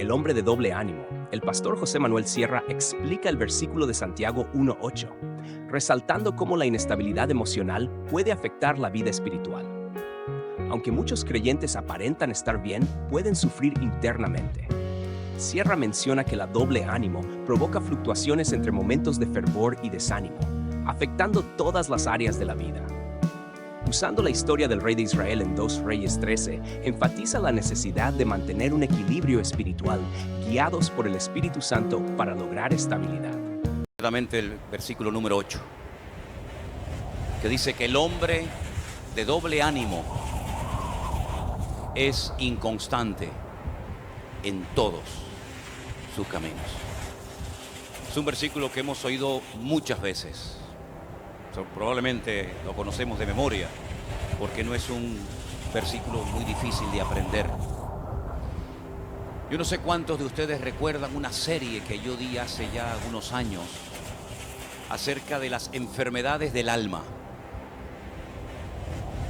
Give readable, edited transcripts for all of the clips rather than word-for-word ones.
El hombre de doble ánimo, el pastor José Manuel Sierra explica el versículo de Santiago 1:8, resaltando cómo la inestabilidad emocional puede afectar la vida espiritual. Aunque muchos creyentes aparentan estar bien, pueden sufrir internamente. Sierra menciona que la doble ánimo provoca fluctuaciones entre momentos de fervor y desánimo, afectando todas las áreas de la vida. Usando la historia del rey de Israel en 2 Reyes 13, enfatiza la necesidad de mantener un equilibrio espiritual, guiados por el Espíritu Santo para lograr estabilidad. El versículo número 8, que dice que el hombre de doble ánimo es inconstante en todos sus caminos. Es un versículo que hemos oído muchas veces. Probablemente lo conocemos de memoria, porque no es un versículo muy difícil de aprender. Yo no sé cuántos de ustedes recuerdan una serie que yo di hace ya algunos años acerca de las enfermedades del alma.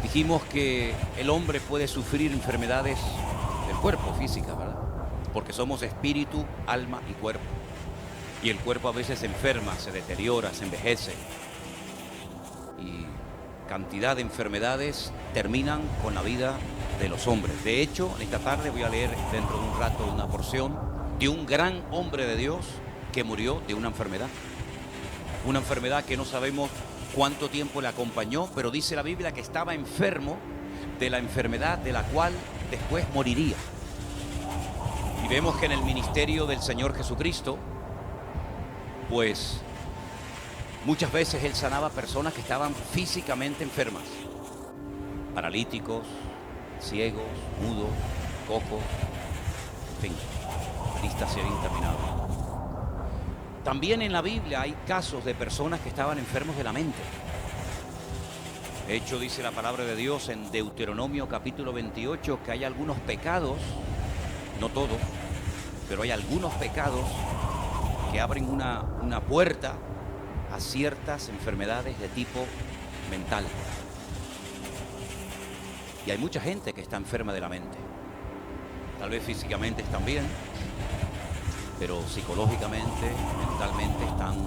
Dijimos que el hombre puede sufrir enfermedades del cuerpo, física, ¿verdad? Porque somos espíritu, alma y cuerpo. Y el cuerpo a veces se enferma, se deteriora, se envejece. Y cantidad de enfermedades terminan con la vida de los hombres. De hecho, esta tarde voy a leer dentro de un rato una porción de un gran hombre de Dios que murió de una enfermedad. Una enfermedad que no sabemos cuánto tiempo le acompañó, pero dice la Biblia que estaba enfermo de la enfermedad de la cual después moriría. Y vemos que en el ministerio del Señor Jesucristo, pues muchas veces Él sanaba personas que estaban físicamente enfermas. Paralíticos, ciegos, mudos, cojos, en fin, la lista sería interminable. También en la Biblia hay casos de personas que estaban enfermos de la mente. De hecho, dice la palabra de Dios en Deuteronomio capítulo 28 que hay algunos pecados, no todos, pero hay algunos pecados que abren una puerta a ciertas enfermedades de tipo mental. Y hay mucha gente que está enferma de la mente. Tal vez físicamente están bien, pero psicológicamente, mentalmente están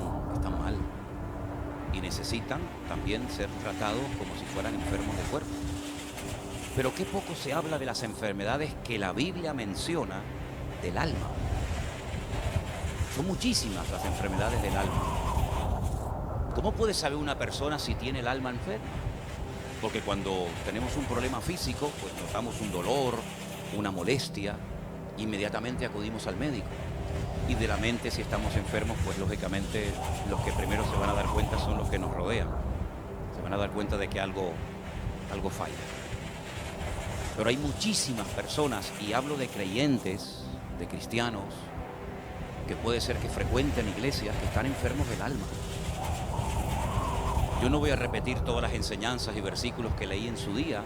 mal. Y necesitan también ser tratados como si fueran enfermos de cuerpo. Pero qué poco se habla de las enfermedades que la Biblia menciona del alma. Son muchísimas las enfermedades del alma. ¿Cómo puede saber una persona si tiene el alma enferma? Porque cuando tenemos un problema físico, pues notamos un dolor, una molestia, inmediatamente acudimos al médico. Y de la mente, si estamos enfermos, pues lógicamente los que primero se van a dar cuenta son los que nos rodean. Se van a dar cuenta de que algo falla. Pero hay muchísimas personas, y hablo de creyentes, de cristianos, que puede ser que frecuenten iglesias, que están enfermos del alma. Yo no voy a repetir todas las enseñanzas y versículos que leí en su día,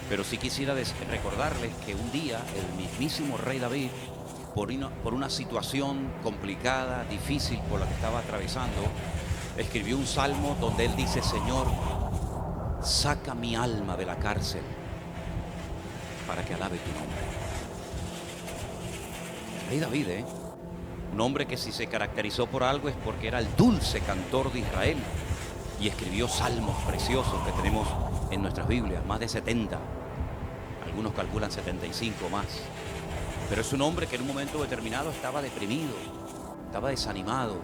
pero sí quisiera recordarles que un día el mismísimo rey David, por una situación complicada, difícil por la que estaba atravesando, escribió un salmo donde él dice: Señor, saca mi alma de la cárcel para que alabe tu nombre. El rey David, un hombre que si se caracterizó por algo es porque era el dulce cantor de Israel, y escribió salmos preciosos que tenemos en nuestras Biblias, más de 70, algunos calculan 75 más. Pero es un hombre que en un momento determinado estaba deprimido, estaba desanimado,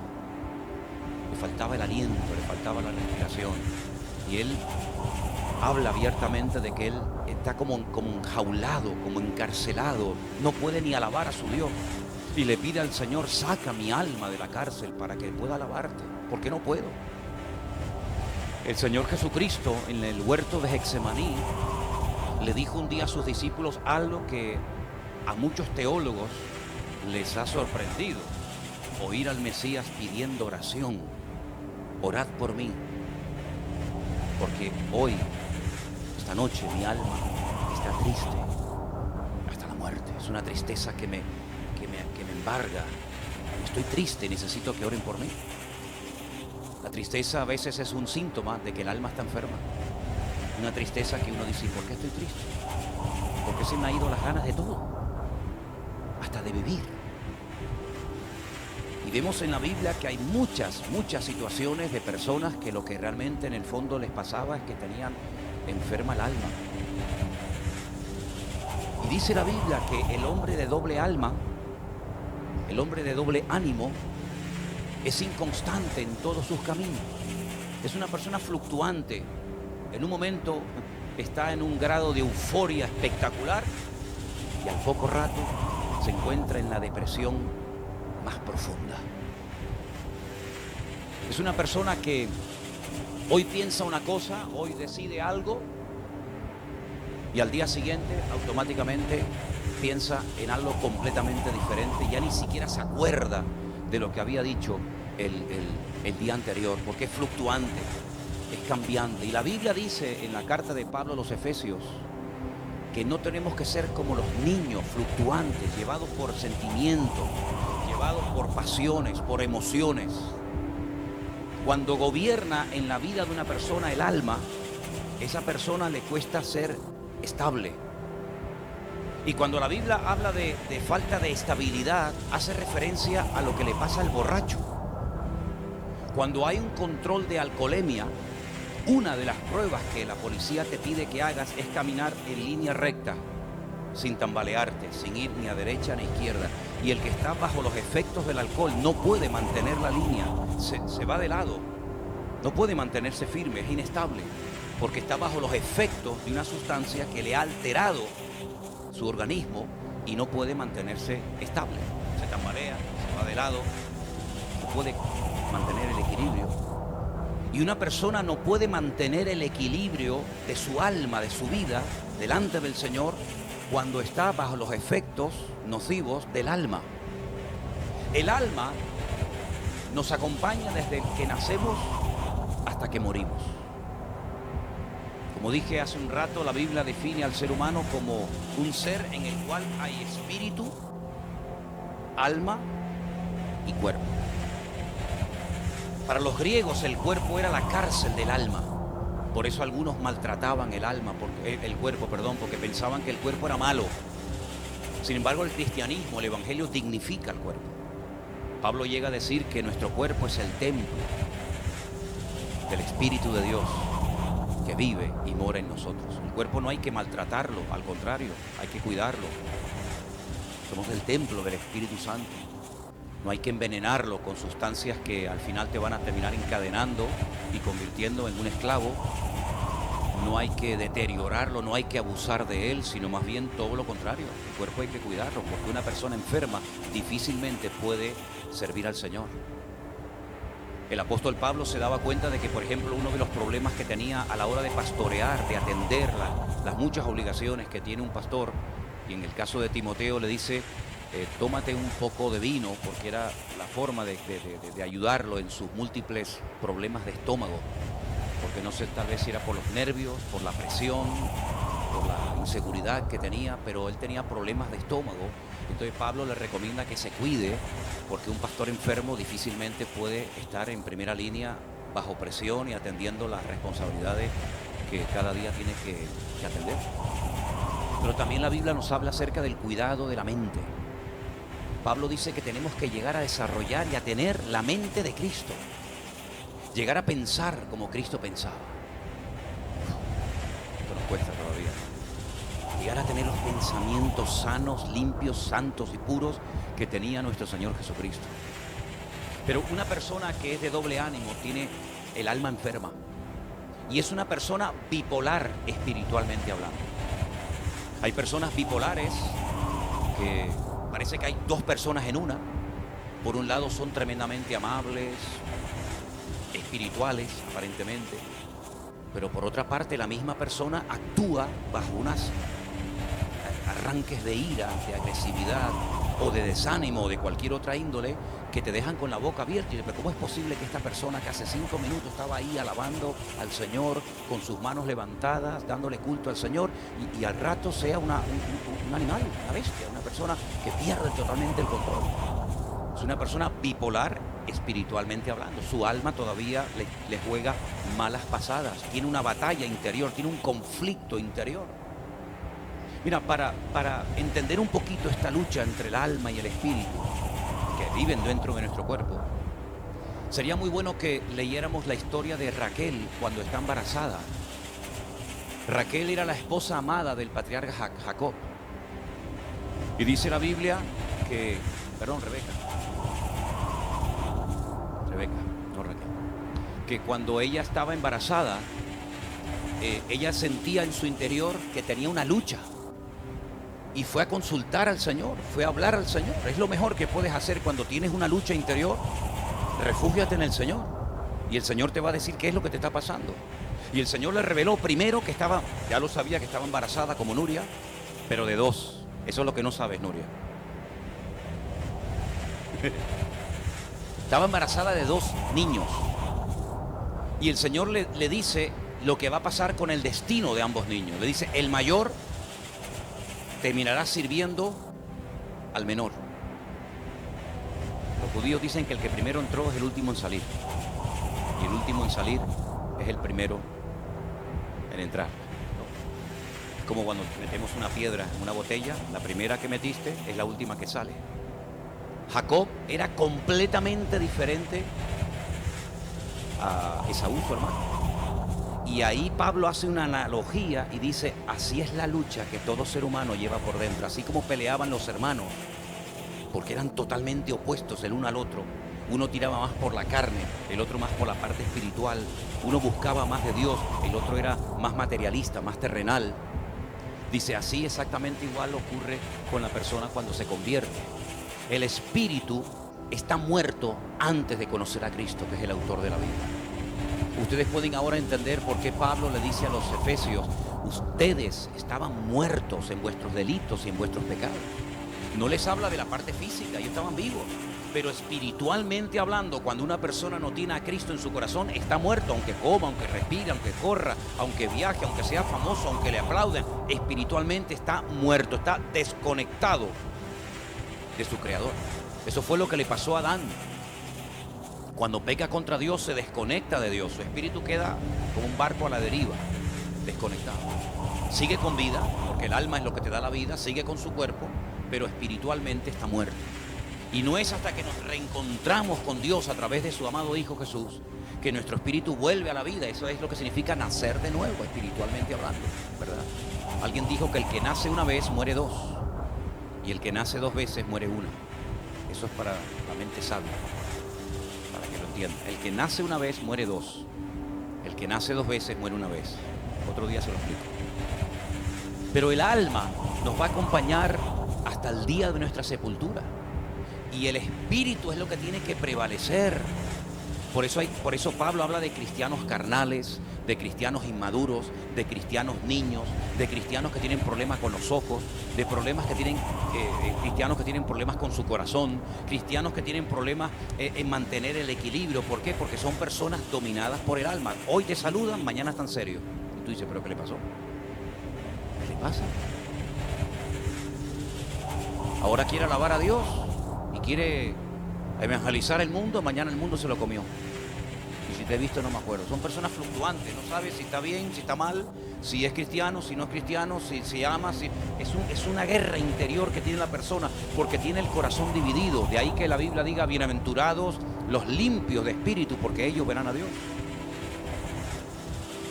le faltaba el aliento, le faltaba la respiración. Y él habla abiertamente de que él está como enjaulado, como encarcelado, no puede ni alabar a su Dios. Y le pide al Señor: saca mi alma de la cárcel para que pueda alabarte, porque no puedo. El Señor Jesucristo en el huerto de Getsemaní le dijo un día a sus discípulos algo que a muchos teólogos les ha sorprendido: oír al Mesías pidiendo oración. Orad por mí, porque hoy, esta noche, mi alma está triste hasta la muerte. Es una tristeza que me embarga. Estoy triste y necesito que oren por mí. La tristeza a veces es un síntoma de que el alma está enferma. Una tristeza que uno dice: ¿por qué estoy triste? ¿Por qué se me han ido las ganas de todo? hasta de vivir. Y vemos en la Biblia que hay muchas situaciones de personas que lo que realmente en el fondo les pasaba es que tenían enferma el alma. Y dice la Biblia que el hombre de doble alma, el hombre de doble ánimo, es inconstante en todos sus caminos. Es una persona fluctuante. En un momento está en un grado de euforia espectacular y al poco rato se encuentra en la depresión más profunda. Es una persona que hoy piensa una cosa, hoy decide algo y al día siguiente automáticamente piensa en algo completamente diferente. Ya ni siquiera se acuerda de lo que había dicho el día anterior, porque es fluctuante, es cambiante. Y la Biblia dice en la carta de Pablo a los Efesios que no tenemos que ser como los niños fluctuantes, llevados por sentimientos, llevados por pasiones, por emociones. Cuando gobierna en la vida de una persona el alma, esa persona le cuesta ser estable. Y cuando la Biblia habla de falta de estabilidad, hace referencia a lo que le pasa al borracho. Cuando hay un control de alcoholemia, una de las pruebas que la policía te pide que hagas es caminar en línea recta, sin tambalearte, sin ir ni a derecha ni a izquierda. Y el que está bajo los efectos del alcohol no puede mantener la línea, se va de lado, no puede mantenerse firme, es inestable, porque está bajo los efectos de una sustancia que le ha alterado su organismo y no puede mantenerse estable. Se tambalea, se va de lado, no puede mantener el equilibrio. Y una persona no puede mantener el equilibrio de su alma, de su vida, delante del Señor, cuando está bajo los efectos nocivos del alma. El alma nos acompaña desde que nacemos hasta que morimos. Como dije hace un rato, la Biblia define al ser humano como un ser en el cual hay espíritu, alma y cuerpo. Para los griegos el cuerpo era la cárcel del alma. Por eso algunos maltrataban el cuerpo, porque pensaban que el cuerpo era malo. Sin embargo, el cristianismo, el evangelio dignifica el cuerpo. Pablo llega a decir que nuestro cuerpo es el templo del Espíritu de Dios que vive y mora en nosotros. El cuerpo no hay que maltratarlo, al contrario, hay que cuidarlo. Somos el templo del Espíritu Santo. No hay que envenenarlo con sustancias que al final te van a terminar encadenando y convirtiendo en un esclavo. No hay que deteriorarlo, no hay que abusar de él, sino más bien todo lo contrario. El cuerpo hay que cuidarlo, porque una persona enferma difícilmente puede servir al Señor. El apóstol Pablo se daba cuenta de que, por ejemplo, uno de los problemas que tenía a la hora de pastorear, de atender las muchas obligaciones que tiene un pastor, y en el caso de Timoteo le dice, tómate un poco de vino, porque era la forma de ayudarlo en sus múltiples problemas de estómago, porque no sé tal vez si era por los nervios, por la presión, por la inseguridad que tenía, pero él tenía problemas de estómago. Entonces Pablo le recomienda que se cuide, porque un pastor enfermo difícilmente puede estar en primera línea bajo presión y atendiendo las responsabilidades que cada día tiene que atender. Pero también la Biblia nos habla acerca del cuidado de la mente. Pablo dice que tenemos que llegar a desarrollar y a tener la mente de Cristo. Llegar a pensar como Cristo pensaba. Esto nos cuesta todavía. Llegar a tener los pensamientos sanos, limpios, santos y puros que tenía nuestro Señor Jesucristo. Pero una persona que es de doble ánimo tiene el alma enferma. Y es una persona bipolar espiritualmente hablando. Hay personas bipolares que parece que hay dos personas en una. Por un lado son tremendamente amables, espirituales aparentemente, pero por otra parte la misma persona actúa bajo unos arranques de ira, de agresividad o de desánimo o de cualquier otra índole que te dejan con la boca abierta. Y pero ¿cómo es posible que esta persona que hace 5 minutos estaba ahí alabando al Señor con sus manos levantadas, dándole culto al Señor, y al rato sea un animal, una bestia, una persona que pierde totalmente el control? Es una persona bipolar espiritualmente hablando. Su alma todavía le juega malas pasadas, tiene una batalla interior, tiene un conflicto interior. Mira, para entender un poquito esta lucha entre el alma y el espíritu que viven dentro de nuestro cuerpo, sería muy bueno que leyéramos la historia de Raquel cuando está embarazada. Raquel era la esposa amada del patriarca Jacob. Y dice la Biblia que, perdón, Rebeca, no Raquel, que cuando ella estaba embarazada, ella sentía en su interior que tenía una lucha. Y fue a consultar al Señor, fue a hablar al Señor. Es lo mejor que puedes hacer cuando tienes una lucha interior. Refúgiate en el Señor. Y el Señor te va a decir qué es lo que te está pasando. Y el Señor le reveló primero que estaba, ya lo sabía, que estaba embarazada como Nuria, pero de 2. Eso es lo que no sabes, Nuria. Estaba embarazada de 2 niños. Y el Señor le dice lo que va a pasar con el destino de ambos niños. Le dice, el mayor terminará sirviendo al menor. Los judíos dicen que el que primero entró es el último en salir. Y el último en salir es el primero en entrar. Es como cuando metemos una piedra en una botella, la primera que metiste es la última que sale. Jacob era completamente diferente a Esaú, su hermano. Y ahí Pablo hace una analogía y dice, así es la lucha que todo ser humano lleva por dentro. Así como peleaban los hermanos, porque eran totalmente opuestos el uno al otro. Uno tiraba más por la carne, el otro más por la parte espiritual. Uno buscaba más de Dios, el otro era más materialista, más terrenal. Dice, así exactamente igual ocurre con la persona cuando se convierte. El espíritu está muerto antes de conocer a Cristo, que es el autor de la vida. Ustedes pueden ahora entender por qué Pablo le dice a los efesios, ustedes estaban muertos en vuestros delitos y en vuestros pecados. No les habla de la parte física, ellos estaban vivos. Pero espiritualmente hablando, cuando una persona no tiene a Cristo en su corazón, está muerto, aunque coma, aunque respire, aunque corra, aunque viaje, aunque sea famoso, aunque le aplauden. Espiritualmente está muerto, está desconectado de su Creador. Eso fue lo que le pasó a Adán. Cuando peca contra Dios, se desconecta de Dios. Su espíritu queda como un barco a la deriva, desconectado. Sigue con vida, porque el alma es lo que te da la vida, sigue con su cuerpo, pero espiritualmente está muerto. Y no es hasta que nos reencontramos con Dios a través de su amado Hijo Jesús que nuestro espíritu vuelve a la vida. Eso es lo que significa nacer de nuevo, espiritualmente hablando, ¿verdad? Alguien dijo que el que nace una vez muere 2 y el que nace 2 veces muere 1. Eso es para la mente sabia, para que lo entiendan. El que nace una vez muere 2. El que nace 2 veces muere 1 vez. Otro día se lo explico. Pero el alma nos va a acompañar hasta el día de nuestra sepultura. Y el espíritu es lo que tiene que prevalecer. Por eso Pablo habla de cristianos carnales, de cristianos inmaduros, de cristianos niños, de cristianos que tienen problemas con los ojos, de cristianos que tienen problemas con su corazón, cristianos que tienen problemas en mantener el equilibrio. ¿Por qué? Porque son personas dominadas por el alma. Hoy te saludan, mañana están serios. Y tú dices, ¿pero qué le pasó? ¿Qué le pasa? Ahora quiere alabar a Dios y quiere evangelizar el mundo, mañana el mundo se lo comió. Y si te he visto no me acuerdo. Son personas fluctuantes, no sabes si está bien, si está mal, si es cristiano, si no es cristiano, si ama, si... Es una guerra interior que tiene la persona porque tiene el corazón dividido. De ahí que la Biblia diga, bienaventurados los limpios de espíritu, porque ellos verán a Dios.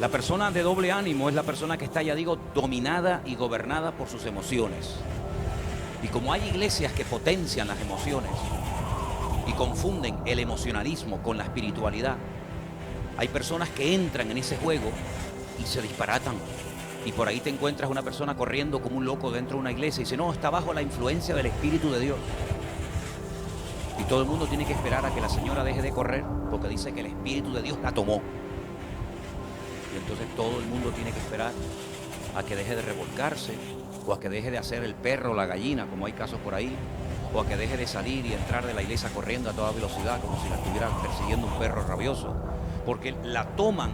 La persona de doble ánimo es la persona que está, ya digo, dominada y gobernada por sus emociones. Y como hay iglesias que potencian las emociones y confunden el emocionalismo con la espiritualidad, hay personas que entran en ese juego y se disparatan. Y por ahí te encuentras una persona corriendo como un loco dentro de una iglesia y dice, no, está bajo la influencia del Espíritu de Dios. Y todo el mundo tiene que esperar a que la señora deje de correr porque dice que el Espíritu de Dios la tomó. Y entonces todo el mundo tiene que esperar a que deje de revolcarse, o a que deje de hacer el perro o la gallina, como hay casos por ahí, o a que deje de salir y entrar de la iglesia corriendo a toda velocidad, como si la estuviera persiguiendo un perro rabioso, porque la toman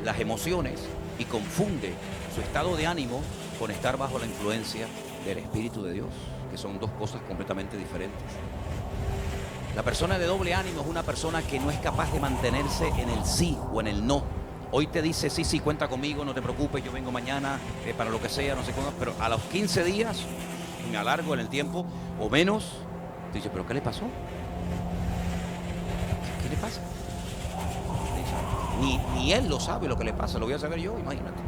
las emociones y confunde su estado de ánimo con estar bajo la influencia del Espíritu de Dios, que son 2 cosas completamente diferentes. La persona de doble ánimo es una persona que no es capaz de mantenerse en el sí o en el no, Hoy te dice, sí, sí, cuenta conmigo, no te preocupes, yo vengo mañana para lo que sea, no sé cómo, pero a los 15 días, me alargo en el tiempo, o menos, te dice, ¿pero qué le pasó? ¿Qué le pasa? Ni él lo sabe lo que le pasa, lo voy a saber yo, imagínate.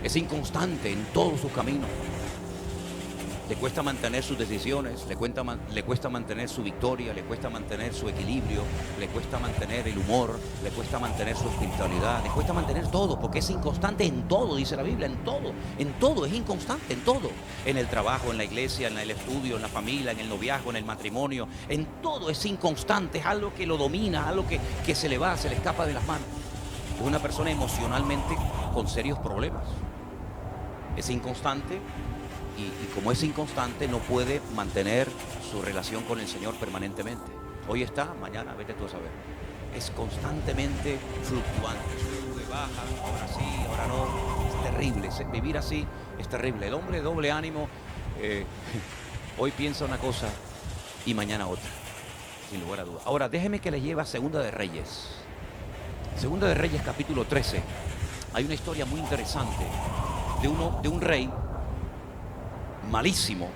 Es inconstante en todos sus caminos. Le cuesta mantener sus decisiones, le cuesta mantener su victoria, le cuesta mantener su equilibrio, le cuesta mantener el humor, le cuesta mantener su espiritualidad, le cuesta mantener todo, porque es inconstante en todo, dice la Biblia, en todo, es inconstante, en todo. En el trabajo, en la iglesia, en el estudio, en la familia, en el noviazgo, en el matrimonio, en todo es inconstante, es algo que lo domina, algo que se le va, se le escapa de las manos. Es una persona emocionalmente con serios problemas. Es inconstante. Y como es inconstante, no puede mantener su relación con el Señor permanentemente. Hoy está, mañana vete tú a saber. Es constantemente fluctuante, sube, baja, ahora sí, ahora no. Es terrible, vivir así es terrible. El hombre de doble ánimo, hoy piensa una cosa y mañana otra, sin lugar a dudas. Ahora, déjeme que le lleve a Segunda de Reyes. Segunda de Reyes, capítulo 13. Hay una historia muy interesante de un rey malísimo,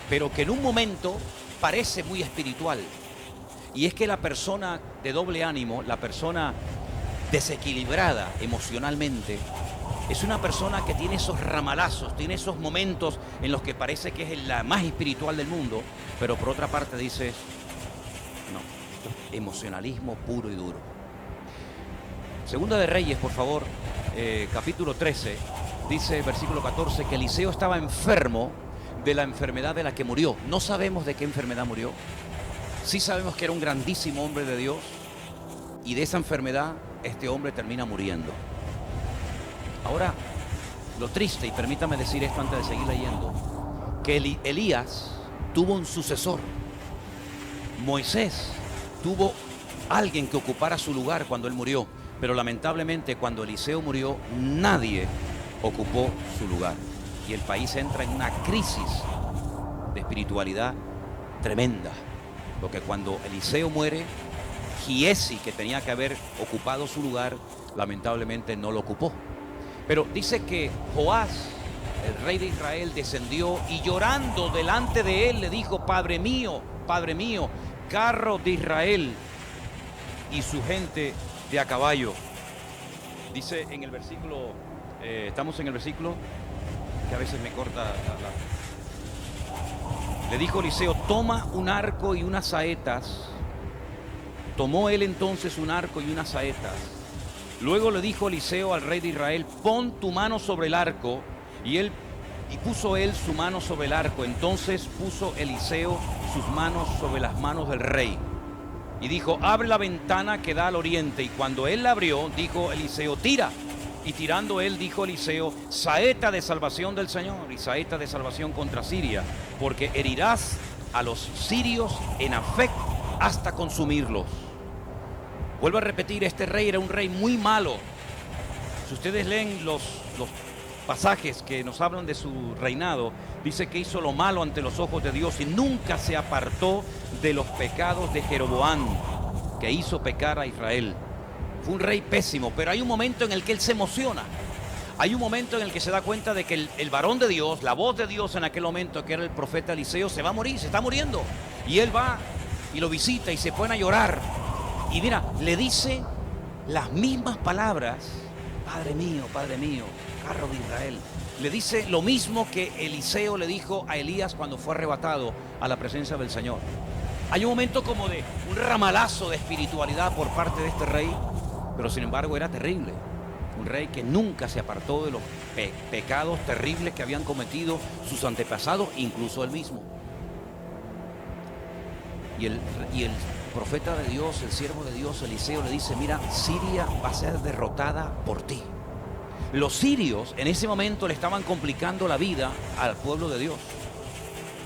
pero que en un momento parece muy espiritual. Y es que la persona de doble ánimo, la persona desequilibrada emocionalmente, es una persona que tiene esos ramalazos, tiene esos momentos en los que parece que es la más espiritual del mundo, pero por otra parte dices, no, esto es emocionalismo puro y duro. Segunda de Reyes, por favor, capítulo 13. Dice versículo 14 que Eliseo estaba enfermo de la enfermedad de la que murió. No sabemos de qué enfermedad murió. Sí sabemos que era un grandísimo hombre de Dios. Y de esa enfermedad este hombre termina muriendo. Ahora, lo triste, y permítame decir esto antes de seguir leyendo, que Elías tuvo un sucesor. Moisés tuvo alguien que ocupara su lugar cuando él murió. Pero lamentablemente cuando Eliseo murió, nadie ocupó su lugar y el país entra en una crisis de espiritualidad tremenda, porque cuando Eliseo muere, Giesi, que tenía que haber ocupado su lugar, lamentablemente no lo ocupó. Pero dice que Joás, el rey de Israel, descendió y llorando delante de él le dijo, Padre mío, carro de Israel y su gente de a caballo. Dice en el versículo, estamos en el versículo que a veces me corta Le dijo Eliseo, toma un arco y unas saetas. Tomó él entonces un arco y unas saetas. Luego le dijo Eliseo al rey de Israel, pon tu mano sobre el arco. Y puso él su mano sobre el arco. Entonces puso Eliseo sus manos sobre las manos del rey. Y dijo, abre la ventana que da al oriente. Y cuando él la abrió, dijo Eliseo, tira. Y tirando él, dijo Eliseo, saeta de salvación del Señor y saeta de salvación contra Siria, porque herirás a los sirios en Afec hasta consumirlos. Vuelvo a repetir, este rey era un rey muy malo. Si ustedes leen los pasajes que nos hablan de su reinado, dice que hizo lo malo ante los ojos de Dios y nunca se apartó de los pecados de Jeroboam, que hizo pecar a Israel. Fue un rey pésimo, pero hay un momento en el que él se emociona. Hay un momento en el que se da cuenta de que el varón de Dios, la voz de Dios en aquel momento, que era el profeta Eliseo, se va a morir, se está muriendo. Y él va y lo visita y se pone a llorar. Y mira, le dice las mismas palabras, Padre mío, carro de Israel. Le dice lo mismo que Eliseo le dijo a Elías cuando fue arrebatado a la presencia del Señor. Hay un momento como de un ramalazo de espiritualidad por parte de este rey, pero sin embargo era terrible. Un rey que nunca se apartó de los pecados terribles que habían cometido sus antepasados, incluso él mismo. Y el profeta de Dios, el siervo de Dios, Eliseo, le dice, mira, Siria va a ser derrotada por ti. Los sirios en ese momento le estaban complicando la vida al pueblo de Dios.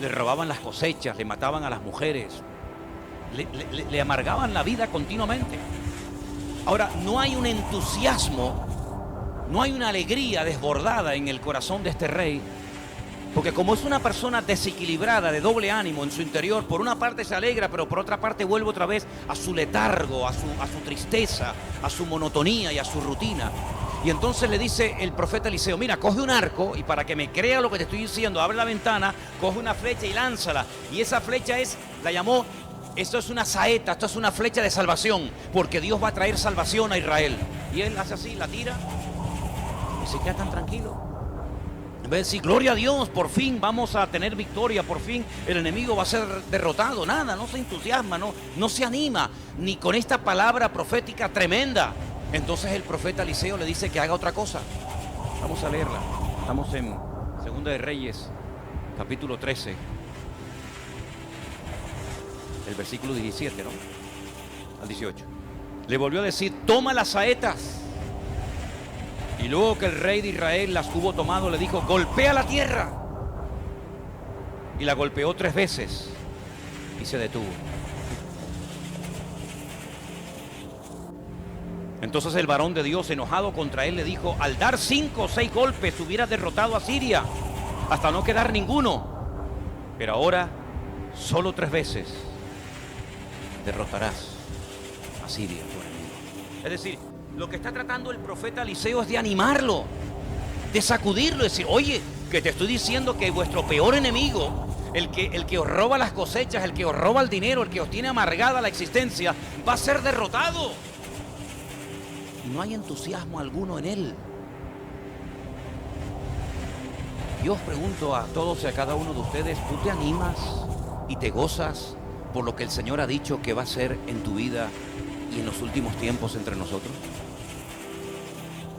Le robaban las cosechas, le mataban a las mujeres, le amargaban la vida continuamente. Ahora, no hay un entusiasmo, no hay una alegría desbordada en el corazón de este rey, Porque como es una persona desequilibrada, de doble ánimo en su interior, por una parte se alegra, pero por otra parte vuelve otra vez a su letargo, a su tristeza, a su monotonía y a su rutina. Y entonces le dice el profeta Eliseo, mira, coge un arco y para que me crea lo que te estoy diciendo, abre la ventana, coge una flecha y lánzala. Y esa flecha la llamó, esto es una saeta, esto es una flecha de salvación, porque Dios va a traer salvación a Israel. Y él hace así, la tira y se queda tan tranquilo. En vez de decir, gloria a Dios, por fin vamos a tener victoria, por fin el enemigo va a ser derrotado. Nada, no se entusiasma, no se anima, ni con esta palabra profética tremenda. Entonces el profeta Eliseo le dice que haga otra cosa. Vamos a leerla. Estamos en Segunda de Reyes, capítulo 13, el versículo 17, ¿no? Al 18. Le volvió a decir, toma las saetas. Y luego que el rey de Israel las hubo tomado, le dijo, golpea la tierra. Y la golpeó 3 veces y se detuvo. Entonces el varón de Dios, enojado contra él, le dijo, al dar 5 o 6 golpes hubieras derrotado a Siria, hasta no quedar ninguno. Pero ahora, solo 3 veces derrotarás a Siria, tu enemigo. Es decir, lo que está tratando el profeta Eliseo es de animarlo, de sacudirlo, de decir, oye, que te estoy diciendo que vuestro peor enemigo, el que os roba las cosechas, el que os roba el dinero, el que os tiene amargada la existencia, va a ser derrotado. Y no hay entusiasmo alguno en él. Yo os pregunto a todos y a cada uno de ustedes, ¿tú te animas y te gozas por lo que el Señor ha dicho que va a hacer en tu vida y en los últimos tiempos entre nosotros?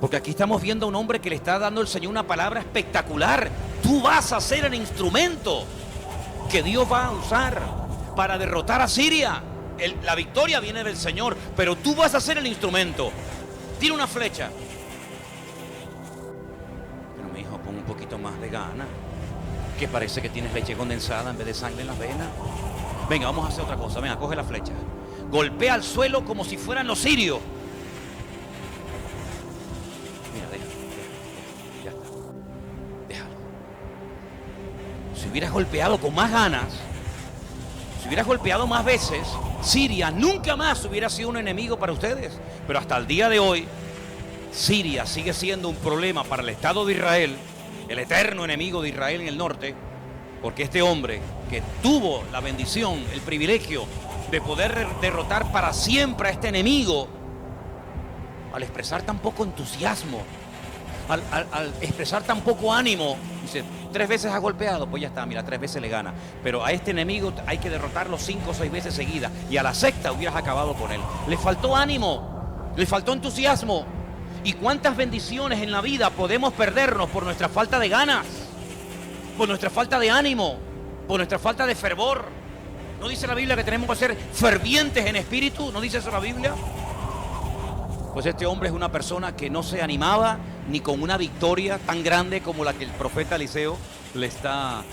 Porque aquí estamos viendo a un hombre que le está dando al Señor una palabra espectacular. Tú vas a ser el instrumento que Dios va a usar para derrotar a Siria. La victoria viene del Señor, pero tú vas a ser el instrumento. Tira una flecha. Pero mi hijo, pon un poquito más de gana, que parece que tienes leche condensada en vez de sangre en las venas. Venga, vamos a hacer otra cosa. Venga, coge la flecha. Golpea al suelo como si fueran los sirios. Mira, déjalo. Ya está. Déjalo. Si hubieras golpeado con más ganas, si hubieras golpeado más veces, Siria nunca más hubiera sido un enemigo para ustedes. Pero hasta el día de hoy, Siria sigue siendo un problema para el Estado de Israel, el eterno enemigo de Israel en el norte, porque este hombre que tuvo la bendición, el privilegio de poder derrotar para siempre a este enemigo, al expresar tan poco entusiasmo, al expresar tan poco ánimo, dice, 3 veces ha golpeado, pues ya está, mira, 3 veces le gana. Pero a este enemigo hay que derrotarlo 5 o 6 veces seguidas, y a la 6ª hubieras acabado con él. Le faltó ánimo, le faltó entusiasmo. ¿Y cuántas bendiciones en la vida podemos perdernos por nuestra falta de ganas, por nuestra falta de ánimo, por nuestra falta de fervor? ¿No dice la Biblia que tenemos que ser fervientes en espíritu? ¿No dice eso la Biblia? Pues este hombre es una persona que no se animaba ni con una victoria tan grande como la que el profeta Eliseo le está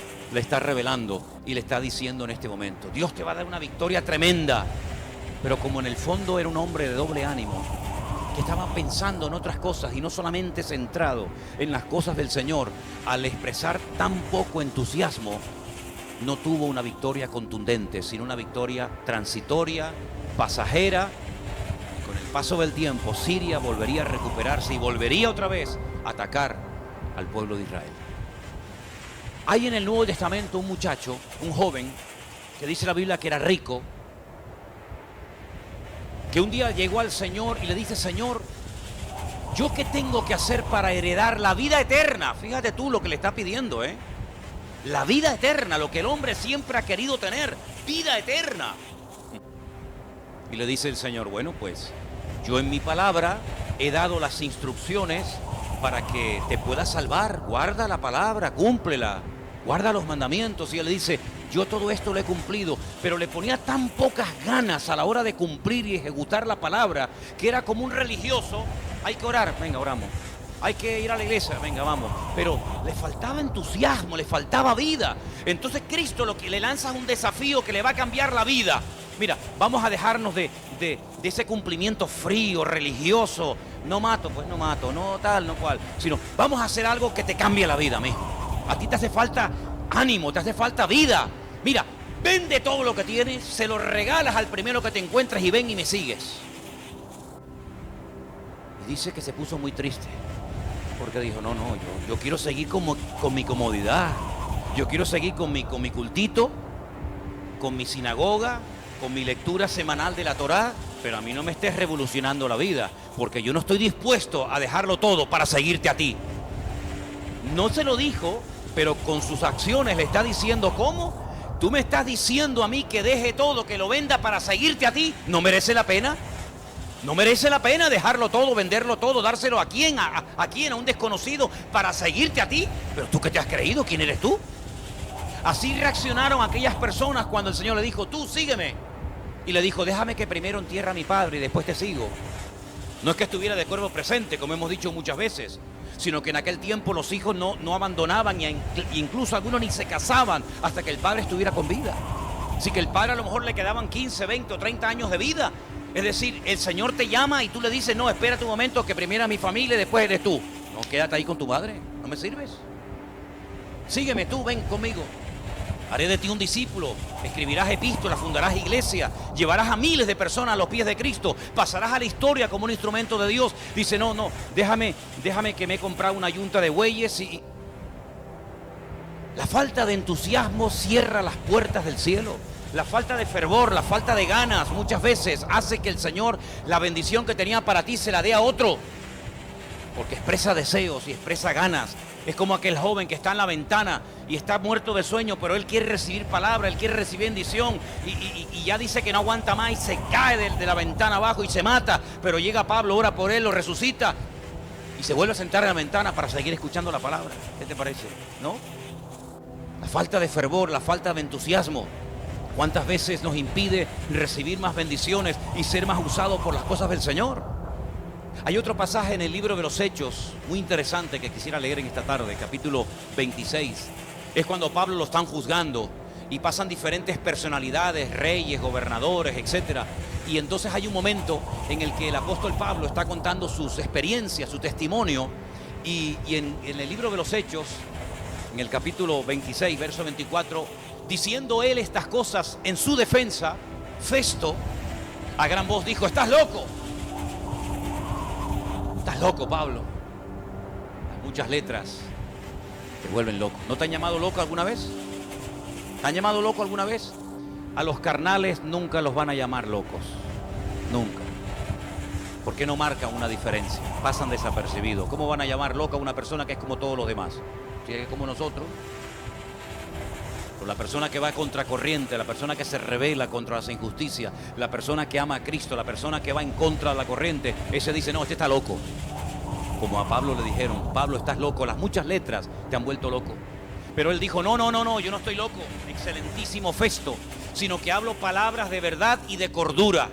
revelando y le está diciendo en este momento. Dios te va a dar una victoria tremenda. Pero como en el fondo era un hombre de doble ánimo, que estaba pensando en otras cosas y no solamente centrado en las cosas del Señor, al expresar tan poco entusiasmo, no tuvo una victoria contundente, sino una victoria transitoria, pasajera. Y con el paso del tiempo, Siria volvería a recuperarse y volvería otra vez a atacar al pueblo de Israel. Hay en el Nuevo Testamento un muchacho, un joven, que dice la Biblia que era rico, que un día llegó al Señor y le dice, Señor, ¿yo qué tengo que hacer para heredar la vida eterna? Fíjate tú lo que le está pidiendo, la vida eterna, lo que el hombre siempre ha querido tener, vida eterna. Y le dice el Señor, bueno, pues yo en mi palabra he dado las instrucciones para que te puedas salvar. Guarda la palabra, cúmplela, guarda los mandamientos. Y él le dice, yo todo esto lo he cumplido, pero le ponía tan pocas ganas a la hora de cumplir y ejecutar la palabra, que era como un religioso. Hay que orar, venga, oramos. Hay que ir a la iglesia, venga, vamos. Pero le faltaba entusiasmo, le faltaba vida. Entonces Cristo lo que le lanza es un desafío que le va a cambiar la vida. Mira, vamos a dejarnos de ese cumplimiento frío, religioso. No mato, pues no mato, no tal, no cual. Sino vamos a hacer algo que te cambie la vida, mijo. A ti te hace falta ánimo, te hace falta vida. Mira, vende todo lo que tienes, se lo regalas al primero que te encuentres y ven y me sigues. Y dice que se puso muy triste, porque dijo, no, yo quiero seguir con mi comodidad. Yo quiero seguir con mi cultito, con mi sinagoga, con mi lectura semanal de la Torá, pero a mí no me estés revolucionando la vida, porque yo no estoy dispuesto a dejarlo todo para seguirte a ti. No se lo dijo, pero con sus acciones le está diciendo, ¿cómo? ¿Tú me estás diciendo a mí que deje todo, que lo venda para seguirte a ti? ¿No merece la pena? ¿No merece la pena dejarlo todo, venderlo todo, dárselo a quién? ¿A quién? ¿A un desconocido para seguirte a ti? ¿Pero tú qué te has creído? ¿Quién eres tú? Así reaccionaron aquellas personas cuando el Señor le dijo, tú sígueme. Y le dijo, déjame que primero entierre a mi padre y después te sigo. No es que estuviera de cuerpo presente, como hemos dicho muchas veces, sino que en aquel tiempo los hijos no abandonaban y incluso algunos ni se casaban hasta que el padre estuviera con vida. Así que el padre a lo mejor le quedaban 15, 20 o 30 años de vida. Es decir, el Señor te llama y tú le dices, no, espérate un momento que primero a mi familia y después eres tú. No, quédate ahí con tu madre, no me sirves. Sígueme tú, ven conmigo. Haré de ti un discípulo, escribirás epístolas, fundarás iglesia, llevarás a miles de personas a los pies de Cristo, pasarás a la historia como un instrumento de Dios. Dice, no, déjame que me he comprado una yunta de bueyes y... La falta de entusiasmo cierra las puertas del cielo. La falta de fervor, la falta de ganas muchas veces hace que el Señor la bendición que tenía para ti se la dé a otro. Porque expresa deseos y expresa ganas. Es como aquel joven que está en la ventana y está muerto de sueño, pero él quiere recibir palabra, él quiere recibir bendición y ya dice que no aguanta más y se cae de la ventana abajo y se mata. Pero llega Pablo, ora por él, lo resucita y se vuelve a sentar en la ventana para seguir escuchando la palabra. ¿Qué te parece? ¿No? La falta de fervor, la falta de entusiasmo. ¿Cuántas veces nos impide recibir más bendiciones y ser más usados por las cosas del Señor? Hay otro pasaje en el libro de los Hechos muy interesante que quisiera leer en esta tarde, capítulo 26. Es cuando Pablo lo están juzgando y pasan diferentes personalidades, reyes, gobernadores, etc. Y entonces hay un momento en el que el apóstol Pablo está contando sus experiencias, su testimonio. Y en el libro de los Hechos, en el capítulo 26, verso 24, diciendo él estas cosas en su defensa, Festo a gran voz dijo, ¿estás loco? Estás loco, Pablo. Hay muchas letras te vuelven loco. ¿No te han llamado loco alguna vez? ¿Te han llamado loco alguna vez? A los carnales nunca los van a llamar locos. Nunca. Porque no marcan una diferencia. Pasan desapercibidos. ¿Cómo van a llamar loca a una persona que es como todos los demás? Si es como nosotros. Pero la persona que va contracorriente, la persona que se rebela contra las injusticias, la persona que ama a Cristo, la persona que va en contra de la corriente, ese dice, no, este está loco. Como a Pablo le dijeron, Pablo, estás loco, las muchas letras te han vuelto loco. Pero él dijo, no, yo no estoy loco, excelentísimo Festo, sino que hablo palabras de verdad y de cordura.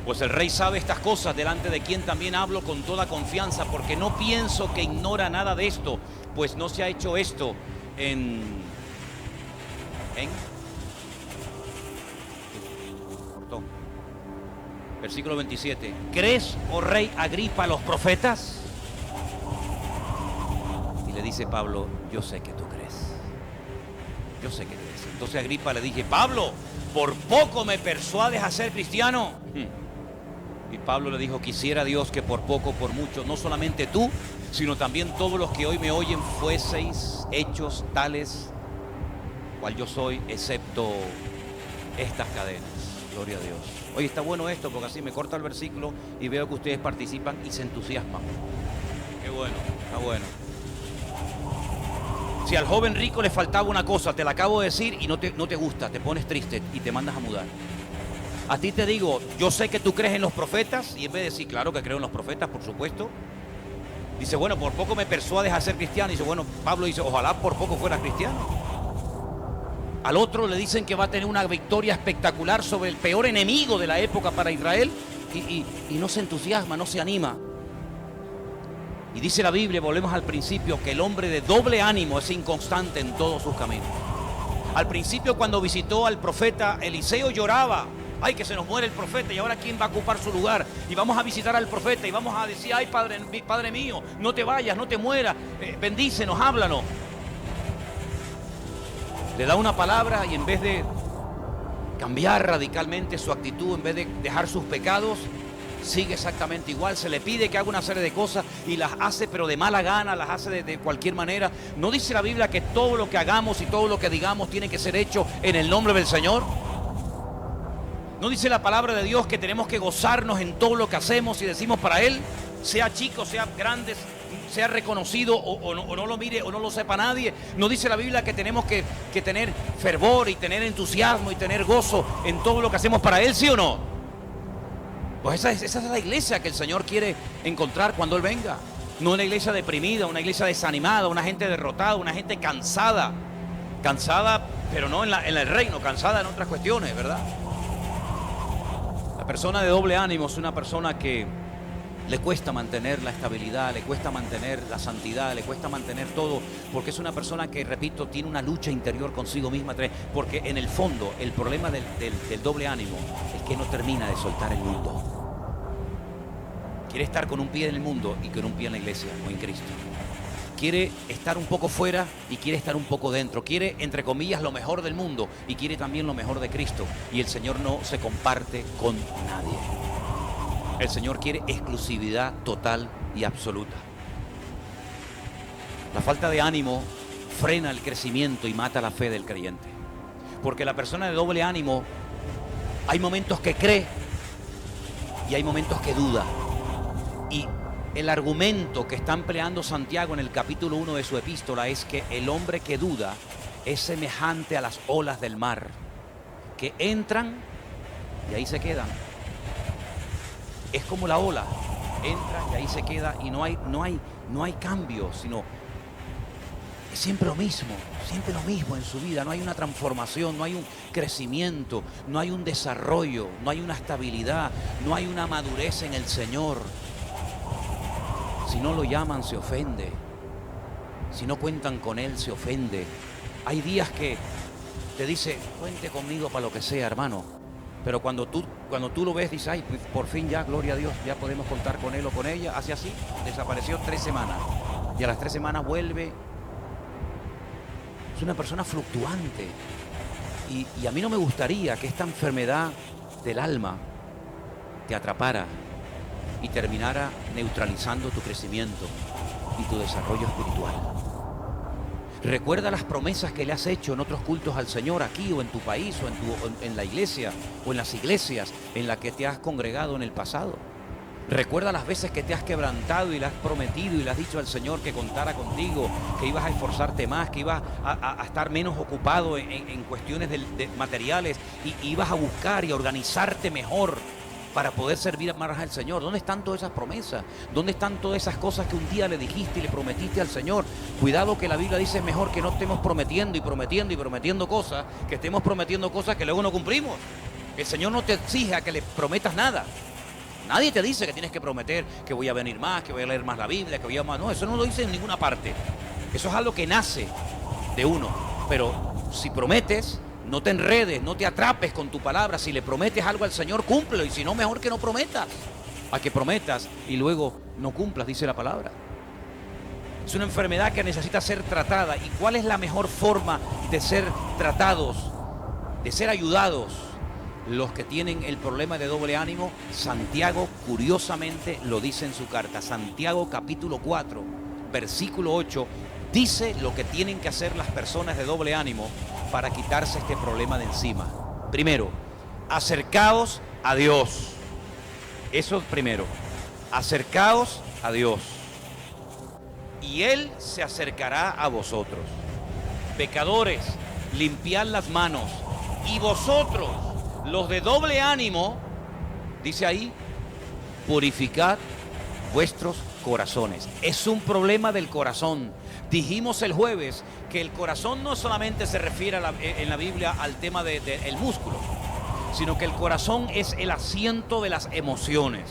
Pues el rey sabe estas cosas, delante de quien también hablo con toda confianza, porque no pienso que ignora nada de esto, pues no se ha hecho esto versículo 27. ¿Crees, oh rey Agripa, a los profetas? Y le dice Pablo, yo sé que tú crees. Yo sé que crees. Entonces Agripa le dije, Pablo, ¿por poco me persuades a ser cristiano? Y Pablo le dijo, quisiera Dios que por poco, por mucho, no solamente tú, sino también todos los que hoy me oyen fueseis hechos tales cual yo soy, excepto estas cadenas. Gloria a Dios. Oye, está bueno esto porque así me corta el versículo y veo que ustedes participan y se entusiasman. Qué bueno, está bueno. Si al joven rico le faltaba una cosa, te la acabo de decir y no te gusta, te pones triste y te mandas a mudar. A ti te digo, yo sé que tú crees en los profetas, y en vez de decir, claro que creo en los profetas, por supuesto. Dice, bueno, por poco me persuades a ser cristiano. Dice, bueno, Pablo dice, ojalá por poco fuera cristiano. Al otro le dicen que va a tener una victoria espectacular sobre el peor enemigo de la época para Israel y no se entusiasma, no se anima. Y dice la Biblia, volvemos al principio, que el hombre de doble ánimo es inconstante en todos sus caminos. Al principio, cuando visitó al profeta, Eliseo lloraba Ay, que se nos muere el profeta y ahora ¿quién va a ocupar su lugar? Y vamos a visitar al profeta y vamos a decir, ay, Padre mío, no te vayas, no te mueras, bendícenos, háblanos. Le da una palabra y en vez de cambiar radicalmente su actitud, en vez de dejar sus pecados, sigue exactamente igual. Se le pide que haga una serie de cosas y las hace pero de mala gana, las hace de cualquier manera. ¿No dice la Biblia que todo lo que hagamos y todo lo que digamos tiene que ser hecho en el nombre del Señor? ¿No dice la palabra de Dios que tenemos que gozarnos en todo lo que hacemos y decimos para Él? Sea chico, sea grande, sea reconocido o no lo mire o no lo sepa nadie. ¿No dice la Biblia que tenemos que tener fervor y tener entusiasmo y tener gozo en todo lo que hacemos para Él, sí o no? Pues esa es la iglesia que el Señor quiere encontrar cuando Él venga. No una iglesia deprimida, una iglesia desanimada, una gente derrotada, una gente cansada. Cansada, pero no en el reino, cansada en otras cuestiones, ¿verdad? La persona de doble ánimo es una persona que le cuesta mantener la estabilidad, le cuesta mantener la santidad, le cuesta mantener todo, porque es una persona que, repito, tiene una lucha interior consigo misma, porque en el fondo el problema del doble ánimo es que no termina de soltar el mundo. Quiere estar con un pie en el mundo y con un pie en la iglesia o en Cristo. Quiere estar un poco fuera y quiere estar un poco dentro. Quiere, entre comillas, lo mejor del mundo y quiere también lo mejor de Cristo. Y el Señor no se comparte con nadie. El Señor quiere exclusividad total y absoluta. La falta de ánimo frena el crecimiento y mata la fe del creyente. Porque la persona de doble ánimo, hay momentos que cree y hay momentos que duda. Y el argumento que está empleando Santiago en el capítulo 1 de su epístola es que el hombre que duda es semejante a las olas del mar, que entran y ahí se quedan. Es como la ola, entra y ahí se queda y no hay cambio, sino es siempre lo mismo en su vida. No hay una transformación, no hay un crecimiento, no hay un desarrollo, no hay una estabilidad, no hay una madurez en el Señor. Si no lo llaman, se ofende. Si no cuentan con Él, se ofende. Hay días que te dice, cuente conmigo para lo que sea, hermano. Pero cuando tú lo ves, dices, ay, pues por fin ya, gloria a Dios, ya podemos contar con él o con ella. Hace así, desapareció 3 semanas. Y a las 3 semanas vuelve. Es una persona fluctuante. Y a mí no me gustaría que esta enfermedad del alma te atrapara y terminara neutralizando tu crecimiento y tu desarrollo espiritual. Recuerda las promesas que le has hecho en otros cultos al Señor, aquí o en tu país o en la iglesia o en las iglesias en las que te has congregado en el pasado. Recuerda las veces que te has quebrantado y le has prometido y le has dicho al Señor que contara contigo, que ibas a esforzarte más, que ibas a estar menos ocupado en cuestiones de materiales y ibas a buscar y a organizarte mejor para poder servir más al Señor. ¿Dónde están todas esas promesas? ¿Dónde están todas esas cosas que un día le dijiste y le prometiste al Señor? Cuidado, que la Biblia dice, es mejor que no estemos prometiendo cosas, que estemos prometiendo cosas que luego no cumplimos. El Señor no te exige a que le prometas nada. Nadie te dice que tienes que prometer que voy a venir más, que voy a leer más la Biblia, que voy a más. No, eso no lo dice en ninguna parte. Eso es algo que nace de uno. Pero si prometes, no te enredes, no te atrapes con tu palabra. Si le prometes algo al Señor, cúmplelo. Y si no, mejor que no prometas. A que prometas y luego no cumplas, dice la palabra. Es una enfermedad que necesita ser tratada. ¿Y cuál es la mejor forma de ser tratados, de ser ayudados? Los que tienen el problema de doble ánimo, Santiago curiosamente lo dice en su carta. Santiago capítulo 4, versículo 8, dice lo que tienen que hacer las personas de doble ánimo para quitarse este problema de encima. Primero, acercaos a Dios. Eso es primero. Acercaos a Dios. Y Él se acercará a vosotros. Pecadores, limpiad las manos. Y vosotros, los de doble ánimo, dice ahí, purificad vuestros corazones. Es un problema del corazón. Dijimos el jueves que el corazón no solamente se refiere en la Biblia al tema del músculo, sino que el corazón es el asiento de las emociones.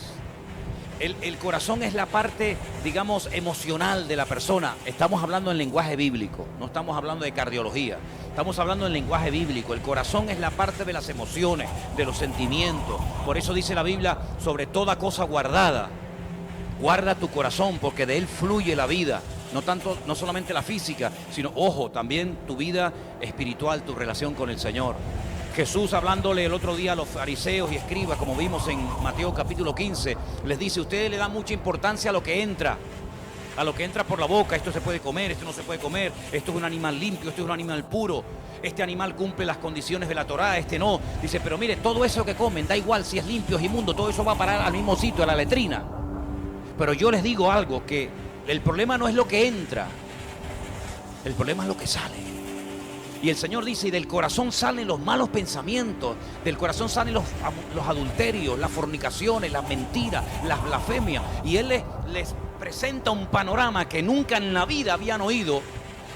El corazón es la parte, digamos, emocional de la persona. Estamos hablando en lenguaje bíblico, no estamos hablando de cardiología. Estamos hablando en lenguaje bíblico. El corazón es la parte de las emociones, de los sentimientos. Por eso dice la Biblia, sobre toda cosa guardada, guarda tu corazón, porque de él fluye la vida. No solamente la física, sino, ojo, también tu vida espiritual, tu relación con el Señor. Jesús, hablándole el otro día a los fariseos y escribas, como vimos en Mateo capítulo 15, les dice: ustedes le dan mucha importancia a lo que entra por la boca. Esto se puede comer, esto no se puede comer, esto es un animal limpio, esto es un animal puro, este animal cumple las condiciones de la Torá, este no. Dice, pero mire, todo eso que comen, da igual si es limpio o es inmundo, todo eso va a parar al mismo sitio, a la letrina. Pero yo les digo algo, que el problema no es lo que entra, el problema es lo que sale. Y el Señor dice, y del corazón salen los malos pensamientos, del corazón salen los adulterios, las fornicaciones, las mentiras, las blasfemias. Y Él les presenta un panorama que nunca en la vida habían oído,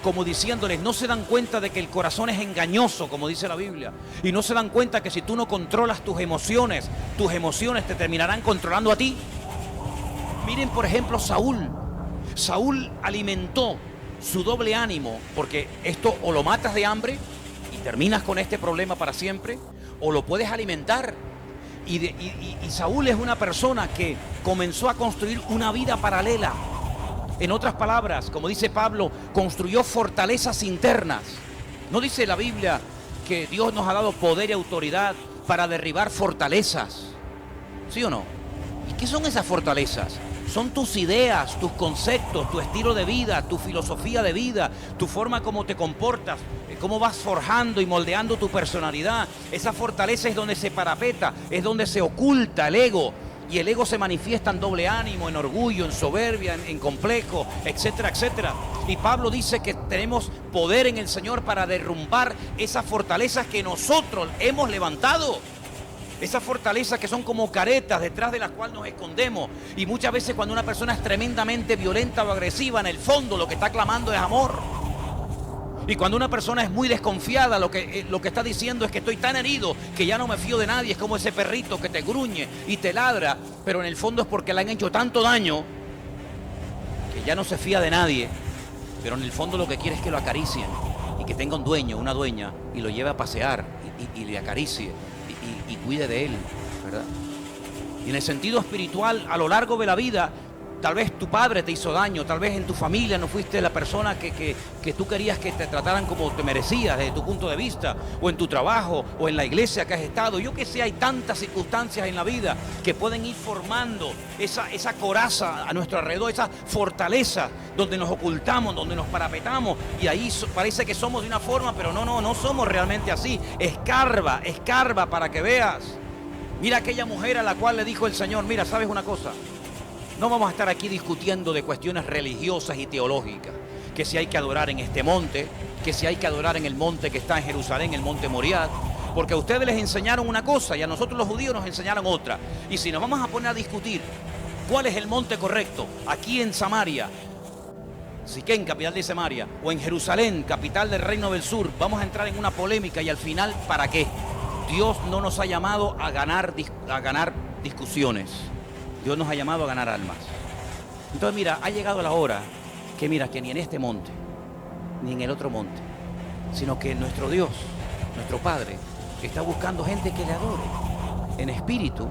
como diciéndoles, no se dan cuenta de que el corazón es engañoso, como dice la Biblia. Y no se dan cuenta que si tú no controlas tus emociones te terminarán controlando a ti. Miren, por ejemplo, Saúl alimentó su doble ánimo, porque esto o lo matas de hambre y terminas con este problema para siempre, o lo puedes alimentar. Y Saúl es una persona que comenzó a construir una vida paralela. En otras palabras, como dice Pablo, construyó fortalezas internas. ¿No dice la Biblia que Dios nos ha dado poder y autoridad para derribar fortalezas? ¿Sí o no? ¿Y qué son esas fortalezas? Son tus ideas, tus conceptos, tu estilo de vida, tu filosofía de vida, tu forma como te comportas, cómo vas forjando y moldeando tu personalidad. Esa fortaleza es donde se parapeta, es donde se oculta el ego. Y el ego se manifiesta en doble ánimo, en orgullo, en soberbia, en complejo, etcétera, etcétera. Y Pablo dice que tenemos poder en el Señor para derrumbar esas fortalezas que nosotros hemos levantado. Esas fortalezas que son como caretas detrás de las cuales nos escondemos. Y muchas veces cuando una persona es tremendamente violenta o agresiva, en el fondo lo que está clamando es amor. Y cuando una persona es muy desconfiada, lo que está diciendo es que estoy tan herido que ya no me fío de nadie. Es como ese perrito que te gruñe y te ladra, pero en el fondo es porque le han hecho tanto daño que ya no se fía de nadie. Pero en el fondo lo que quiere es que lo acaricien y que tenga un dueño, una dueña, y lo lleve a pasear y le acaricie. Y cuide de él, ¿verdad? Y en el sentido espiritual, a lo largo de la vida, tal vez tu padre te hizo daño, tal vez en tu familia no fuiste la persona que tú querías que te trataran como te merecías desde tu punto de vista, o en tu trabajo, o en la iglesia que has estado. Yo que sé, hay tantas circunstancias en la vida que pueden ir formando esa coraza a nuestro alrededor, esa fortaleza donde nos ocultamos, donde nos parapetamos, y ahí parece que somos de una forma, pero no somos realmente así. Escarba para que veas. Mira aquella mujer a la cual le dijo el Señor, mira, ¿sabes una cosa? No vamos a estar aquí discutiendo de cuestiones religiosas y teológicas, que si hay que adorar en este monte, que si hay que adorar en el monte que está en Jerusalén, el monte Moriah, porque a ustedes les enseñaron una cosa y a nosotros los judíos nos enseñaron otra. Y si nos vamos a poner a discutir cuál es el monte correcto, aquí en Samaria, Siquén, capital de Samaria, o en Jerusalén, capital del Reino del Sur, vamos a entrar en una polémica y al final, ¿para qué? Dios no nos ha llamado a ganar discusiones. Dios nos ha llamado a ganar almas. Entonces, mira, ha llegado la hora que ni en este monte, ni en el otro monte, sino que nuestro Dios, nuestro Padre, está buscando gente que le adore en espíritu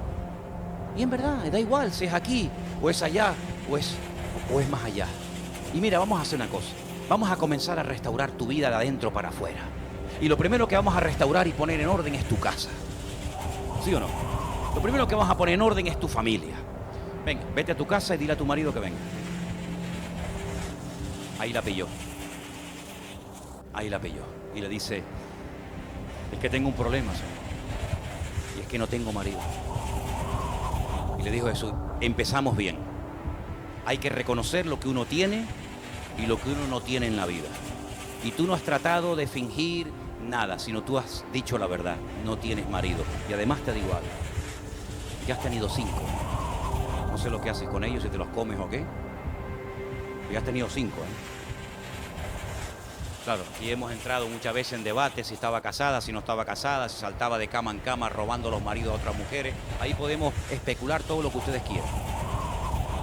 y en verdad. Da igual si es aquí, o es allá, o es más allá. Y mira, vamos a hacer una cosa. Vamos a comenzar a restaurar tu vida de adentro para afuera. Y lo primero que vamos a restaurar y poner en orden es tu casa. ¿Sí o no? Lo primero que vamos a poner en orden es tu familia. Venga, vete a tu casa y dile a tu marido que venga. Ahí la pilló. Y le dice, es que tengo un problema, señor. Y es que no tengo marido. Y le dijo Jesús, empezamos bien. Hay que reconocer lo que uno tiene y lo que uno no tiene en la vida. Y tú no has tratado de fingir nada, sino tú has dicho la verdad. No tienes marido. Y además te digo algo. Ya has tenido 5. No sé lo que haces con ellos, si te los comes o qué. Ya has tenido 5, Claro, y hemos entrado muchas veces en debate si estaba casada, si no estaba casada, si saltaba de cama en cama robando los maridos a otras mujeres. Ahí podemos especular todo lo que ustedes quieran.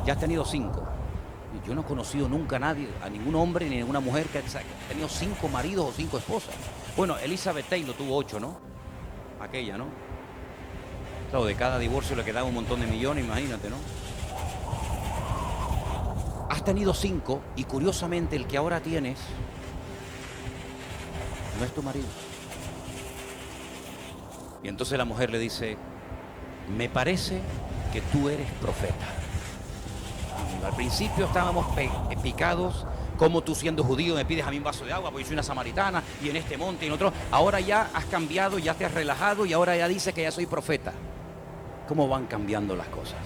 Ya has tenido 5. Yo no he conocido nunca a nadie, a ningún hombre ni a ninguna mujer que haya tenido 5 maridos o 5 esposas. Bueno, Elizabeth Taylor tuvo 8, ¿no? Aquella, ¿no? Claro, de cada divorcio le quedaba un montón de millones, imagínate, ¿no? Has tenido 5 y curiosamente el que ahora tienes no es tu marido. Y entonces la mujer le dice, me parece que tú eres profeta. Al principio estábamos picados, como tú siendo judío me pides a mí un vaso de agua porque yo soy una samaritana y en este monte y en otro. Ahora ya has cambiado, ya te has relajado y ahora ya dices que ya soy profeta. ¿Cómo van cambiando las cosas?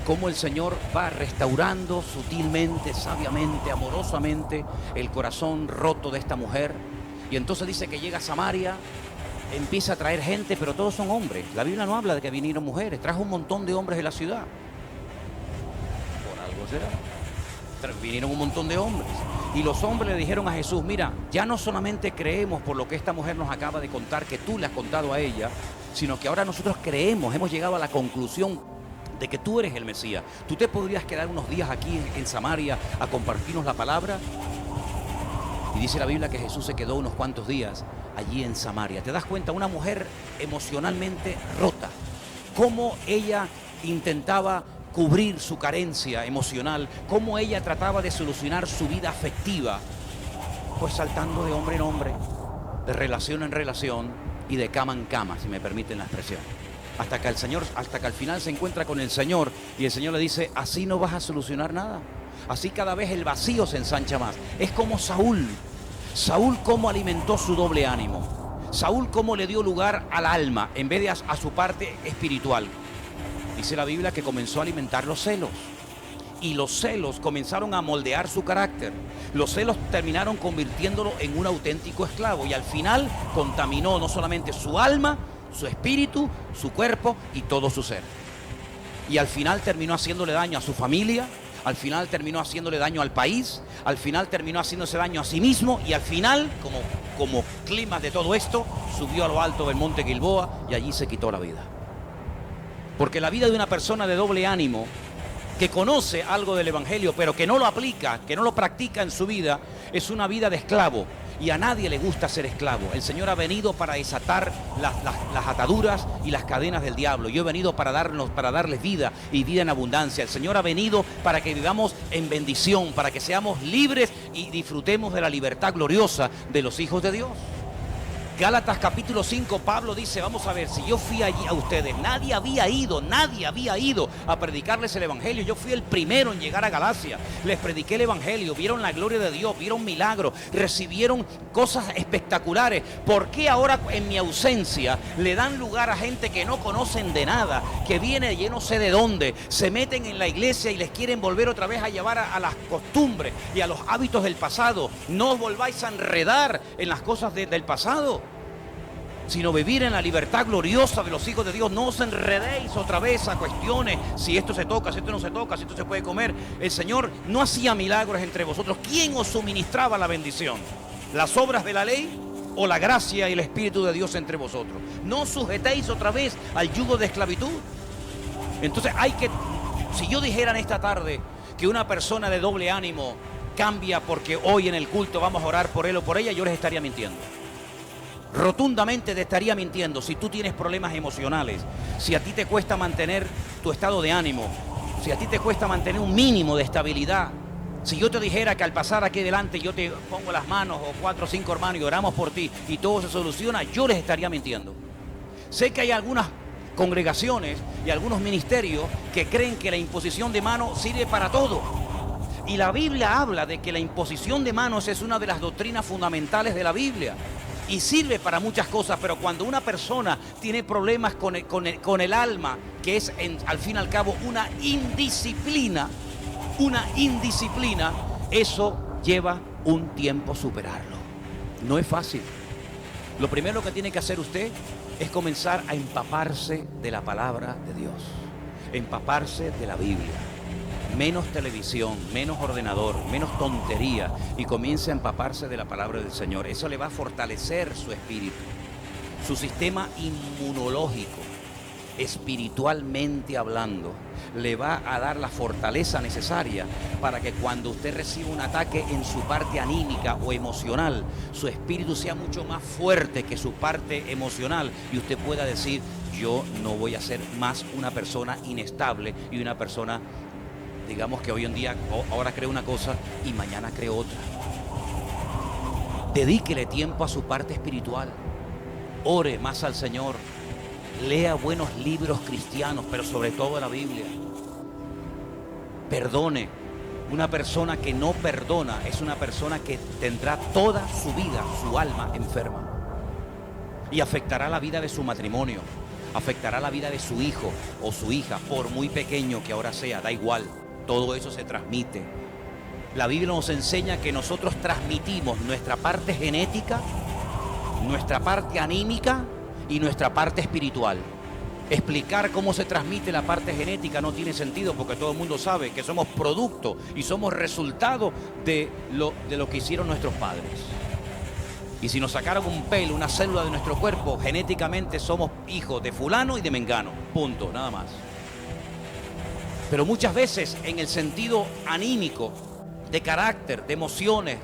Cómo el Señor va restaurando sutilmente, sabiamente, amorosamente el corazón roto de esta mujer. Y entonces dice que llega a Samaria, empieza a traer gente, pero todos son hombres. La Biblia no habla de que vinieron mujeres, trajo un montón de hombres de la ciudad. Por algo será. Vinieron un montón de hombres. Y los hombres le dijeron a Jesús, mira, ya no solamente creemos por lo que esta mujer nos acaba de contar, que tú le has contado a ella, sino que ahora nosotros creemos, hemos llegado a la conclusión de que tú eres el Mesías. ¿Tú te podrías quedar unos días aquí en Samaria a compartirnos la palabra? Y dice la Biblia que Jesús se quedó unos cuantos días allí en Samaria. ¿Te das cuenta? Una mujer emocionalmente rota. Cómo ella intentaba cubrir su carencia emocional, cómo ella trataba de solucionar su vida afectiva, pues saltando de hombre en hombre, de relación en relación y de cama en cama, si me permiten la expresión. Hasta que al final se encuentra con el Señor y el Señor le dice, así no vas a solucionar nada. Así cada vez el vacío se ensancha más. Es como Saúl. Saúl cómo alimentó su doble ánimo. Saúl cómo le dio lugar al alma en vez de a su parte espiritual. Dice la Biblia que comenzó a alimentar los celos. Y los celos comenzaron a moldear su carácter. Los celos terminaron convirtiéndolo en un auténtico esclavo. Y al final contaminó no solamente su alma, su espíritu, su cuerpo y todo su ser. Y al final terminó haciéndole daño a su familia. Al final terminó haciéndole daño al país. Al final terminó haciéndose daño a sí mismo. Y al final, como clima de todo esto, subió a lo alto del monte Gilboa y allí se quitó la vida. Porque la vida de una persona de doble ánimo, que conoce algo del Evangelio, pero que no lo aplica, que no lo practica en su vida, es una vida de esclavo. Y a nadie le gusta ser esclavo. El Señor ha venido para desatar las ataduras y las cadenas del diablo. Yo he venido para darles vida y vida en abundancia. El Señor ha venido para que vivamos en bendición, para que seamos libres y disfrutemos de la libertad gloriosa de los hijos de Dios. Gálatas capítulo 5, Pablo dice, vamos a ver, si yo fui allí a ustedes, nadie había ido a predicarles el Evangelio. Yo fui el primero en llegar a Galacia, les prediqué el Evangelio, vieron la gloria de Dios, vieron milagros, recibieron cosas espectaculares. ¿Por qué ahora en mi ausencia le dan lugar a gente que no conocen de nada, que viene yo no sé de dónde, se meten en la iglesia y les quieren volver otra vez a llevar a las costumbres y a los hábitos del pasado? No os volváis a enredar en las cosas del pasado, sino vivir en la libertad gloriosa de los hijos de Dios. No os enredéis otra vez a cuestiones, si esto se toca, si esto no se toca, si esto se puede comer. El Señor no hacía milagros entre vosotros. ¿Quién os suministraba la bendición? ¿Las obras de la ley o la gracia y el Espíritu de Dios entre vosotros? No os sujetéis otra vez al yugo de esclavitud. Entonces si yo dijera en esta tarde que una persona de doble ánimo cambia porque hoy en el culto vamos a orar por él o por ella, yo les estaría mintiendo. Rotundamente te estaría mintiendo. Si tú tienes problemas emocionales, si a ti te cuesta mantener tu estado de ánimo, si a ti te cuesta mantener un mínimo de estabilidad, si yo te dijera que al pasar aquí delante yo te pongo las manos o 4 o 5 hermanos y oramos por ti y todo se soluciona, yo les estaría mintiendo. Sé que hay algunas congregaciones y algunos ministerios que creen que la imposición de manos sirve para todo. Y la Biblia habla de que la imposición de manos es una de las doctrinas fundamentales de la Biblia. Y sirve para muchas cosas, pero cuando una persona tiene problemas con el alma, que es al fin y al cabo una indisciplina, eso lleva un tiempo superarlo. No es fácil. Lo primero que tiene que hacer usted es comenzar a empaparse de la palabra de Dios, empaparse de la Biblia. Menos televisión, menos ordenador, menos tontería y comience a empaparse de la palabra del Señor. Eso le va a fortalecer su espíritu, su sistema inmunológico. espiritualmente hablando, le va a dar la fortaleza necesaria para que cuando usted reciba un ataque en su parte anímica o emocional, su espíritu sea mucho más fuerte que su parte emocional y usted pueda decir: yo no voy a ser más una persona inestable y una persona, digamos, que hoy en día ahora creo una cosa y mañana creo otra. Dedíquele tiempo a su parte espiritual. Ore más al Señor. Lea buenos libros cristianos, pero sobre todo la Biblia. Perdone. Una persona que no perdona es una persona que tendrá toda su vida, su alma enferma. Y afectará la vida de su matrimonio. Afectará la vida de su hijo o su hija, por muy pequeño que ahora sea, da igual. Todo eso se transmite. La Biblia nos enseña que nosotros transmitimos nuestra parte genética, nuestra parte anímica y nuestra parte espiritual. Explicar cómo se transmite la parte genética no tiene sentido, porque todo el mundo sabe que somos producto y somos resultado de lo que hicieron nuestros padres. Y si nos sacaron un pelo, una célula de nuestro cuerpo, genéticamente somos hijos de fulano y de mengano. Punto, nada más. Pero muchas veces en el sentido anímico, de carácter, de emociones,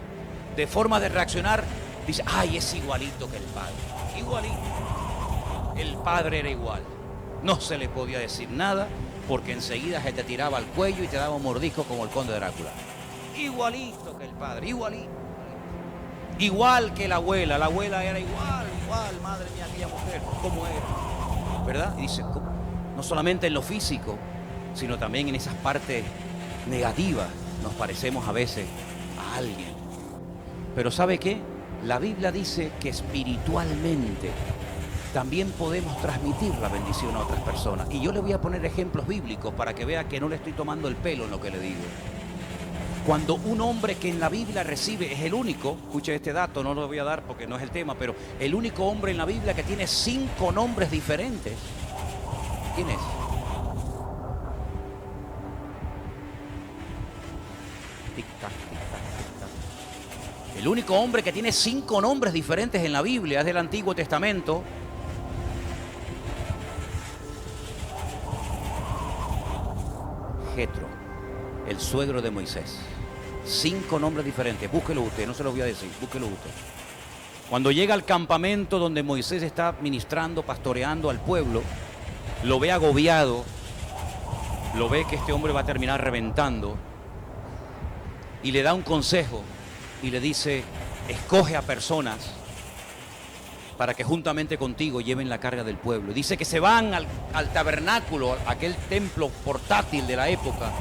de forma de reaccionar, dice: ay, es igualito que el padre. Igualito. El padre era igual. No se le podía decir nada porque enseguida se te tiraba al cuello y te daba un mordisco como el conde Drácula. Igualito que el padre, igualito. Igual que la abuela era igual, madre mía, aquella mujer, ¿cómo era? ¿Verdad? Y dice, no solamente en lo físico, sino también en esas partes negativas nos parecemos a veces a alguien. Pero ¿sabe qué? La Biblia dice que espiritualmente también podemos transmitir la bendición a otras personas. Y yo le voy a poner ejemplos bíblicos para que vea que no le estoy tomando el pelo en lo que le digo. Cuando un hombre que en la Biblia recibe, es el único, escuche este dato, no lo voy a dar porque no es el tema, pero el único hombre en la Biblia que tiene 5 nombres diferentes. ¿Quién es? Tic-tac, tic-tac, tic-tac. El único hombre que tiene 5 nombres diferentes en la Biblia es del Antiguo Testamento. Jetro, el suegro de Moisés. 5 nombres diferentes. Búsquelo usted, no se los voy a decir, búsquelo usted. Cuando llega al campamento donde Moisés está ministrando, pastoreando al pueblo, lo ve agobiado, lo ve que este hombre va a terminar reventando y le da un consejo y le dice: escoge a personas para que juntamente contigo lleven la carga del pueblo. Dice que se van al tabernáculo, aquel templo portátil de la época,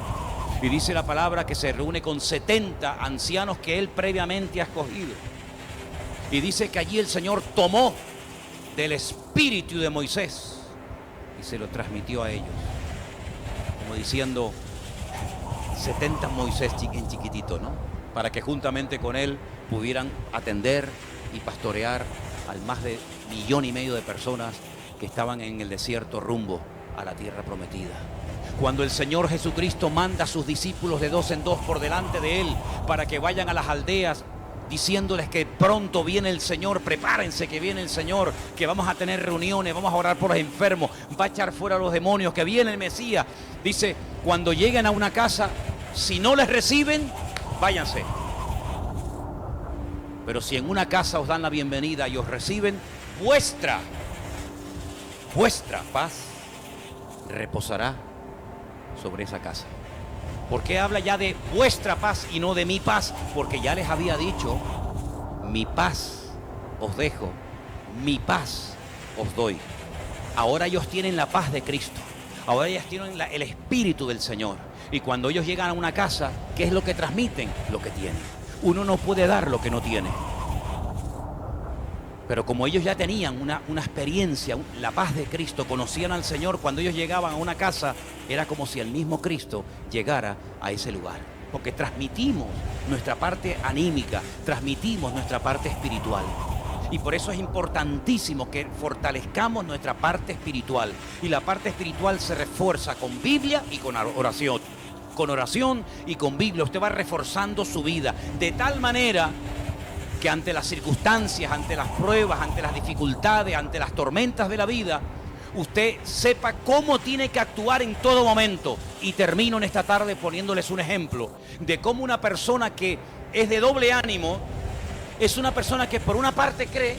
y dice la palabra que se reúne con 70 ancianos que él previamente ha escogido. Y dice que allí el Señor tomó del espíritu de Moisés y se lo transmitió a ellos. Como diciendo, 70 Moisés en chiquitito, ¿no? Para que juntamente con él pudieran atender y pastorear al más de 1,5 millones de personas que estaban en el desierto rumbo a la tierra prometida. Cuando el Señor Jesucristo manda a sus discípulos de 2 en 2 por delante de Él para que vayan a las aldeas diciéndoles que pronto viene el Señor, prepárense que viene el Señor, que vamos a tener reuniones, vamos a orar por los enfermos, va a echar fuera a los demonios, que viene el Mesías. Dice, cuando lleguen a una casa, si no les reciben, váyanse. Pero si en una casa os dan la bienvenida y os reciben, vuestra paz reposará sobre esa casa. ¿Por qué habla ya de vuestra paz y no de mi paz? Porque ya les había dicho, mi paz os dejo, mi paz os doy. Ahora ellos tienen la paz de Cristo. Ahora ellos tienen el Espíritu del Señor. Y cuando ellos llegan a una casa, ¿qué es lo que transmiten? Lo que tienen. Uno no puede dar lo que no tiene. Pero como ellos ya tenían una experiencia, la paz de Cristo, conocían al Señor, cuando ellos llegaban a una casa, era como si el mismo Cristo llegara a ese lugar. Porque transmitimos nuestra parte anímica, transmitimos nuestra parte espiritual. Y por eso es importantísimo que fortalezcamos nuestra parte espiritual. Y la parte espiritual se refuerza con Biblia y con oración. Con oración y con Biblia usted va reforzando su vida. De tal manera que ante las circunstancias, ante las pruebas, ante las dificultades, ante las tormentas de la vida, usted sepa cómo tiene que actuar en todo momento. Y termino en esta tarde poniéndoles un ejemplo de cómo una persona que es de doble ánimo es una persona que por una parte cree,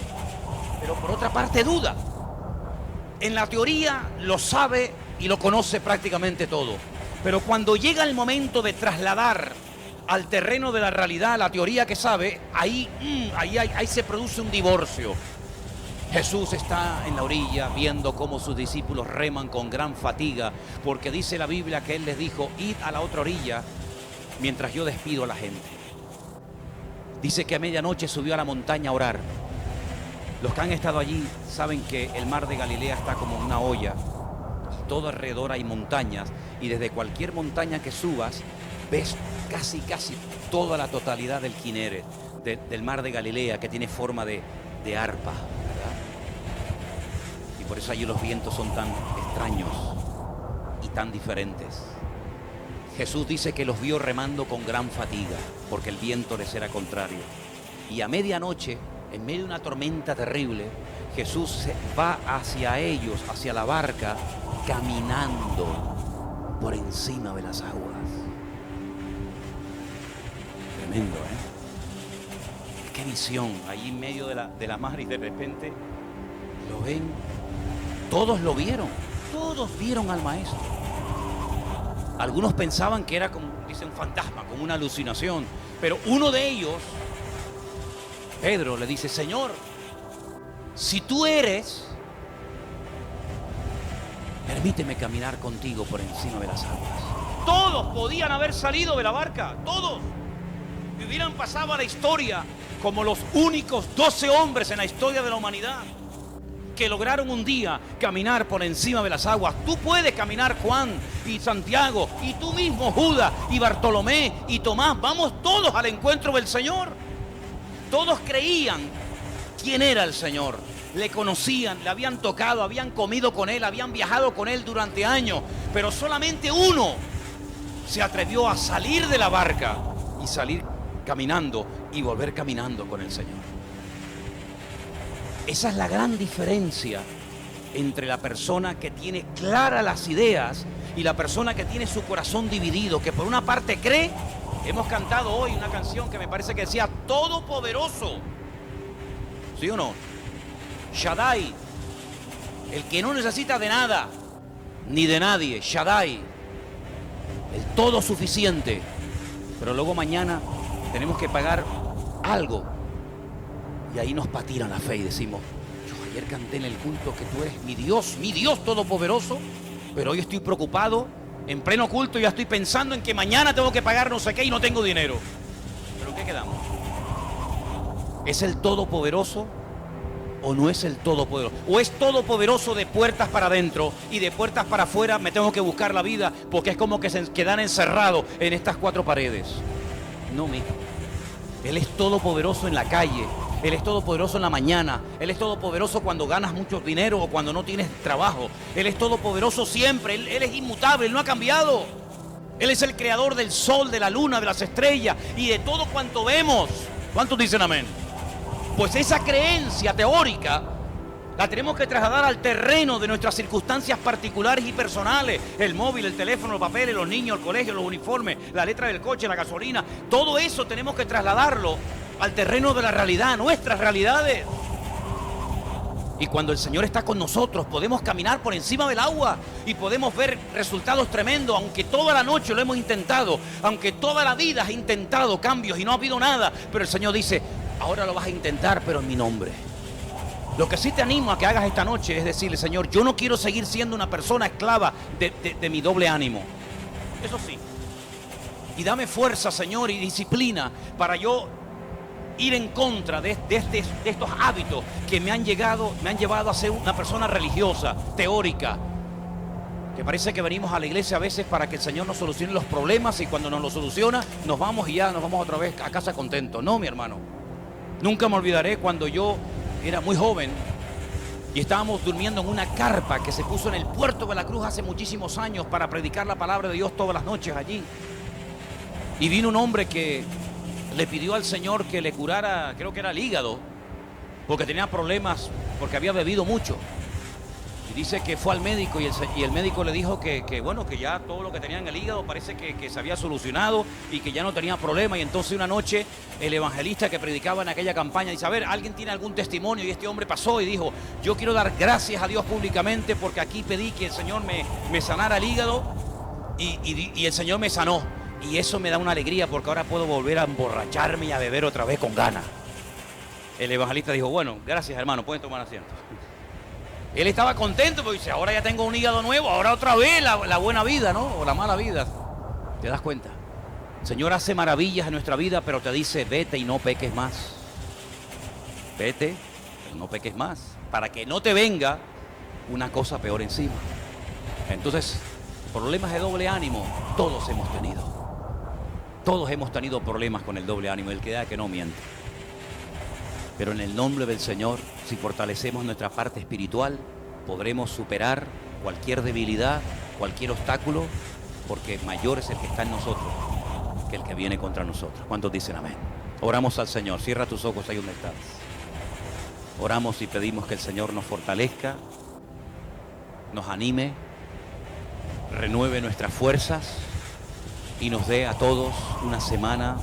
pero por otra parte duda. En la teoría lo sabe y lo conoce prácticamente todo, pero cuando llega el momento de trasladar al terreno de la realidad la teoría que sabe, ahí se produce un divorcio. Jesús está en la orilla viendo cómo sus discípulos reman con gran fatiga, porque dice la Biblia que Él les dijo: id a la otra orilla mientras yo despido a la gente. Dice que a medianoche subió a la montaña a orar. Los que han estado allí saben que el mar de Galilea está como una olla. Todo alrededor hay montañas, y desde cualquier montaña que subas ves casi toda la totalidad del Kineret, del mar de Galilea, que tiene forma de arpa, ¿verdad? Y por eso allí los vientos son tan extraños y tan diferentes. Jesús dice que los vio remando con gran fatiga, porque el viento les era contrario. Y a medianoche, en medio de una tormenta terrible, Jesús va hacia ellos, hacia la barca, caminando por encima de las aguas. Tremendo, ¿eh? Qué visión, allí en medio de la mar, y de repente lo ven. Todos lo vieron, todos vieron al Maestro. Algunos pensaban que era, como dice, un fantasma, como una alucinación, pero uno de ellos, Pedro, le dice: Señor, si tú eres, permíteme caminar contigo por encima de las aguas. Todos podían haber salido de la barca, todos, y hubieran pasado a la historia como los únicos 12 hombres en la historia de la humanidad que lograron un día caminar por encima de las aguas. Tú puedes caminar, Juan y Santiago, y tú mismo, Judas y Bartolomé y Tomás. Vamos todos al encuentro del Señor. Todos creían quién era el Señor, le conocían, le habían tocado, habían comido con Él, habían viajado con Él durante años, pero solamente uno se atrevió a salir de la barca y salir caminando y volver caminando con el Señor. Esa es la gran diferencia entre la persona que tiene claras las ideas y la persona que tiene su corazón dividido, que por una parte cree. Hemos cantado hoy una canción que me parece que decía: Todopoderoso. ¿Sí o no? Shaddai, el que no necesita de nada ni de nadie. Shaddai, el todo suficiente. Pero luego mañana tenemos que pagar algo, y ahí nos patinan la fe y decimos: yo ayer canté en el culto que tú eres mi Dios todopoderoso, pero hoy estoy preocupado. En pleno culto ya estoy pensando en que mañana tengo que pagar no sé qué y no tengo dinero. ¿Pero qué quedamos? ¿Es el Todopoderoso o no es el Todopoderoso? ¿O es Todopoderoso de puertas para adentro y de puertas para afuera me tengo que buscar la vida porque es como que se quedan encerrados en estas cuatro paredes? No, mijo. Él es todopoderoso en la calle. Él es todopoderoso en la mañana. Él es todopoderoso cuando ganas mucho dinero o cuando no tienes trabajo. Él es todopoderoso siempre. Él es inmutable, Él no ha cambiado. Él es el creador del sol, de la luna, de las estrellas y de todo cuanto vemos. ¿Cuántos dicen amén? Pues esa creencia teórica la tenemos que trasladar al terreno de nuestras circunstancias particulares y personales. El móvil, el teléfono, los papeles, los niños, el colegio, los uniformes, la letra del coche, la gasolina. Todo eso tenemos que trasladarlo al terreno de la realidad, nuestras realidades. Y cuando el Señor está con nosotros, podemos caminar por encima del agua y podemos ver resultados tremendos, aunque toda la noche lo hemos intentado, aunque toda la vida has intentado cambios y no ha habido nada. Pero el Señor dice: ahora lo vas a intentar, pero en mi nombre. Lo que sí te animo a que hagas esta noche es decirle: Señor, yo no quiero seguir siendo una persona esclava de mi doble ánimo. Eso sí. Y dame fuerza, Señor, y disciplina para yo ir en contra de estos hábitos que me han llevado a ser una persona religiosa, teórica, que parece que venimos a la iglesia a veces para que el Señor nos solucione los problemas, y cuando nos los soluciona nos vamos y ya nos vamos otra vez a casa contentos. No, mi hermano. Nunca me olvidaré cuando yo era muy joven y estábamos durmiendo en una carpa que se puso en el puerto de la Cruz hace muchísimos años para predicar la palabra de Dios todas las noches allí. Y vino un hombre que le pidió al Señor que le curara, creo que era el hígado, porque tenía problemas, porque había bebido mucho. Y Dice que fue al médico y el médico le dijo bueno, que ya todo lo que tenía en el hígado parece que se había solucionado y que ya no tenía problema. Y entonces una noche el evangelista que predicaba en aquella campaña dice, a ver, ¿alguien tiene algún testimonio? Y este hombre pasó y dijo, yo quiero dar gracias a Dios públicamente porque aquí pedí que el Señor me sanara el hígado y el Señor me sanó. Y eso me da una alegría porque ahora puedo volver a emborracharme y a beber otra vez con ganas. El evangelista dijo, bueno, gracias hermano, pueden tomar asiento. Él estaba contento porque dice, ahora ya tengo un hígado nuevo, ahora otra vez la buena vida, ¿no? O la mala vida. ¿Te das cuenta? El Señor hace maravillas en nuestra vida, pero te dice, vete y no peques más. Vete, pero no peques más. Para que no te venga una cosa peor encima. Entonces, problemas de doble ánimo, todos hemos tenido. Todos hemos tenido problemas con el doble ánimo, el que da que no miente. Pero en el nombre del Señor, si fortalecemos nuestra parte espiritual, podremos superar cualquier debilidad, cualquier obstáculo, porque mayor es el que está en nosotros que el que viene contra nosotros. ¿Cuántos dicen amén? Oramos al Señor. Cierra tus ojos ahí donde estás. Oramos y pedimos que el Señor nos fortalezca, nos anime, renueve nuestras fuerzas y nos dé a todos una semana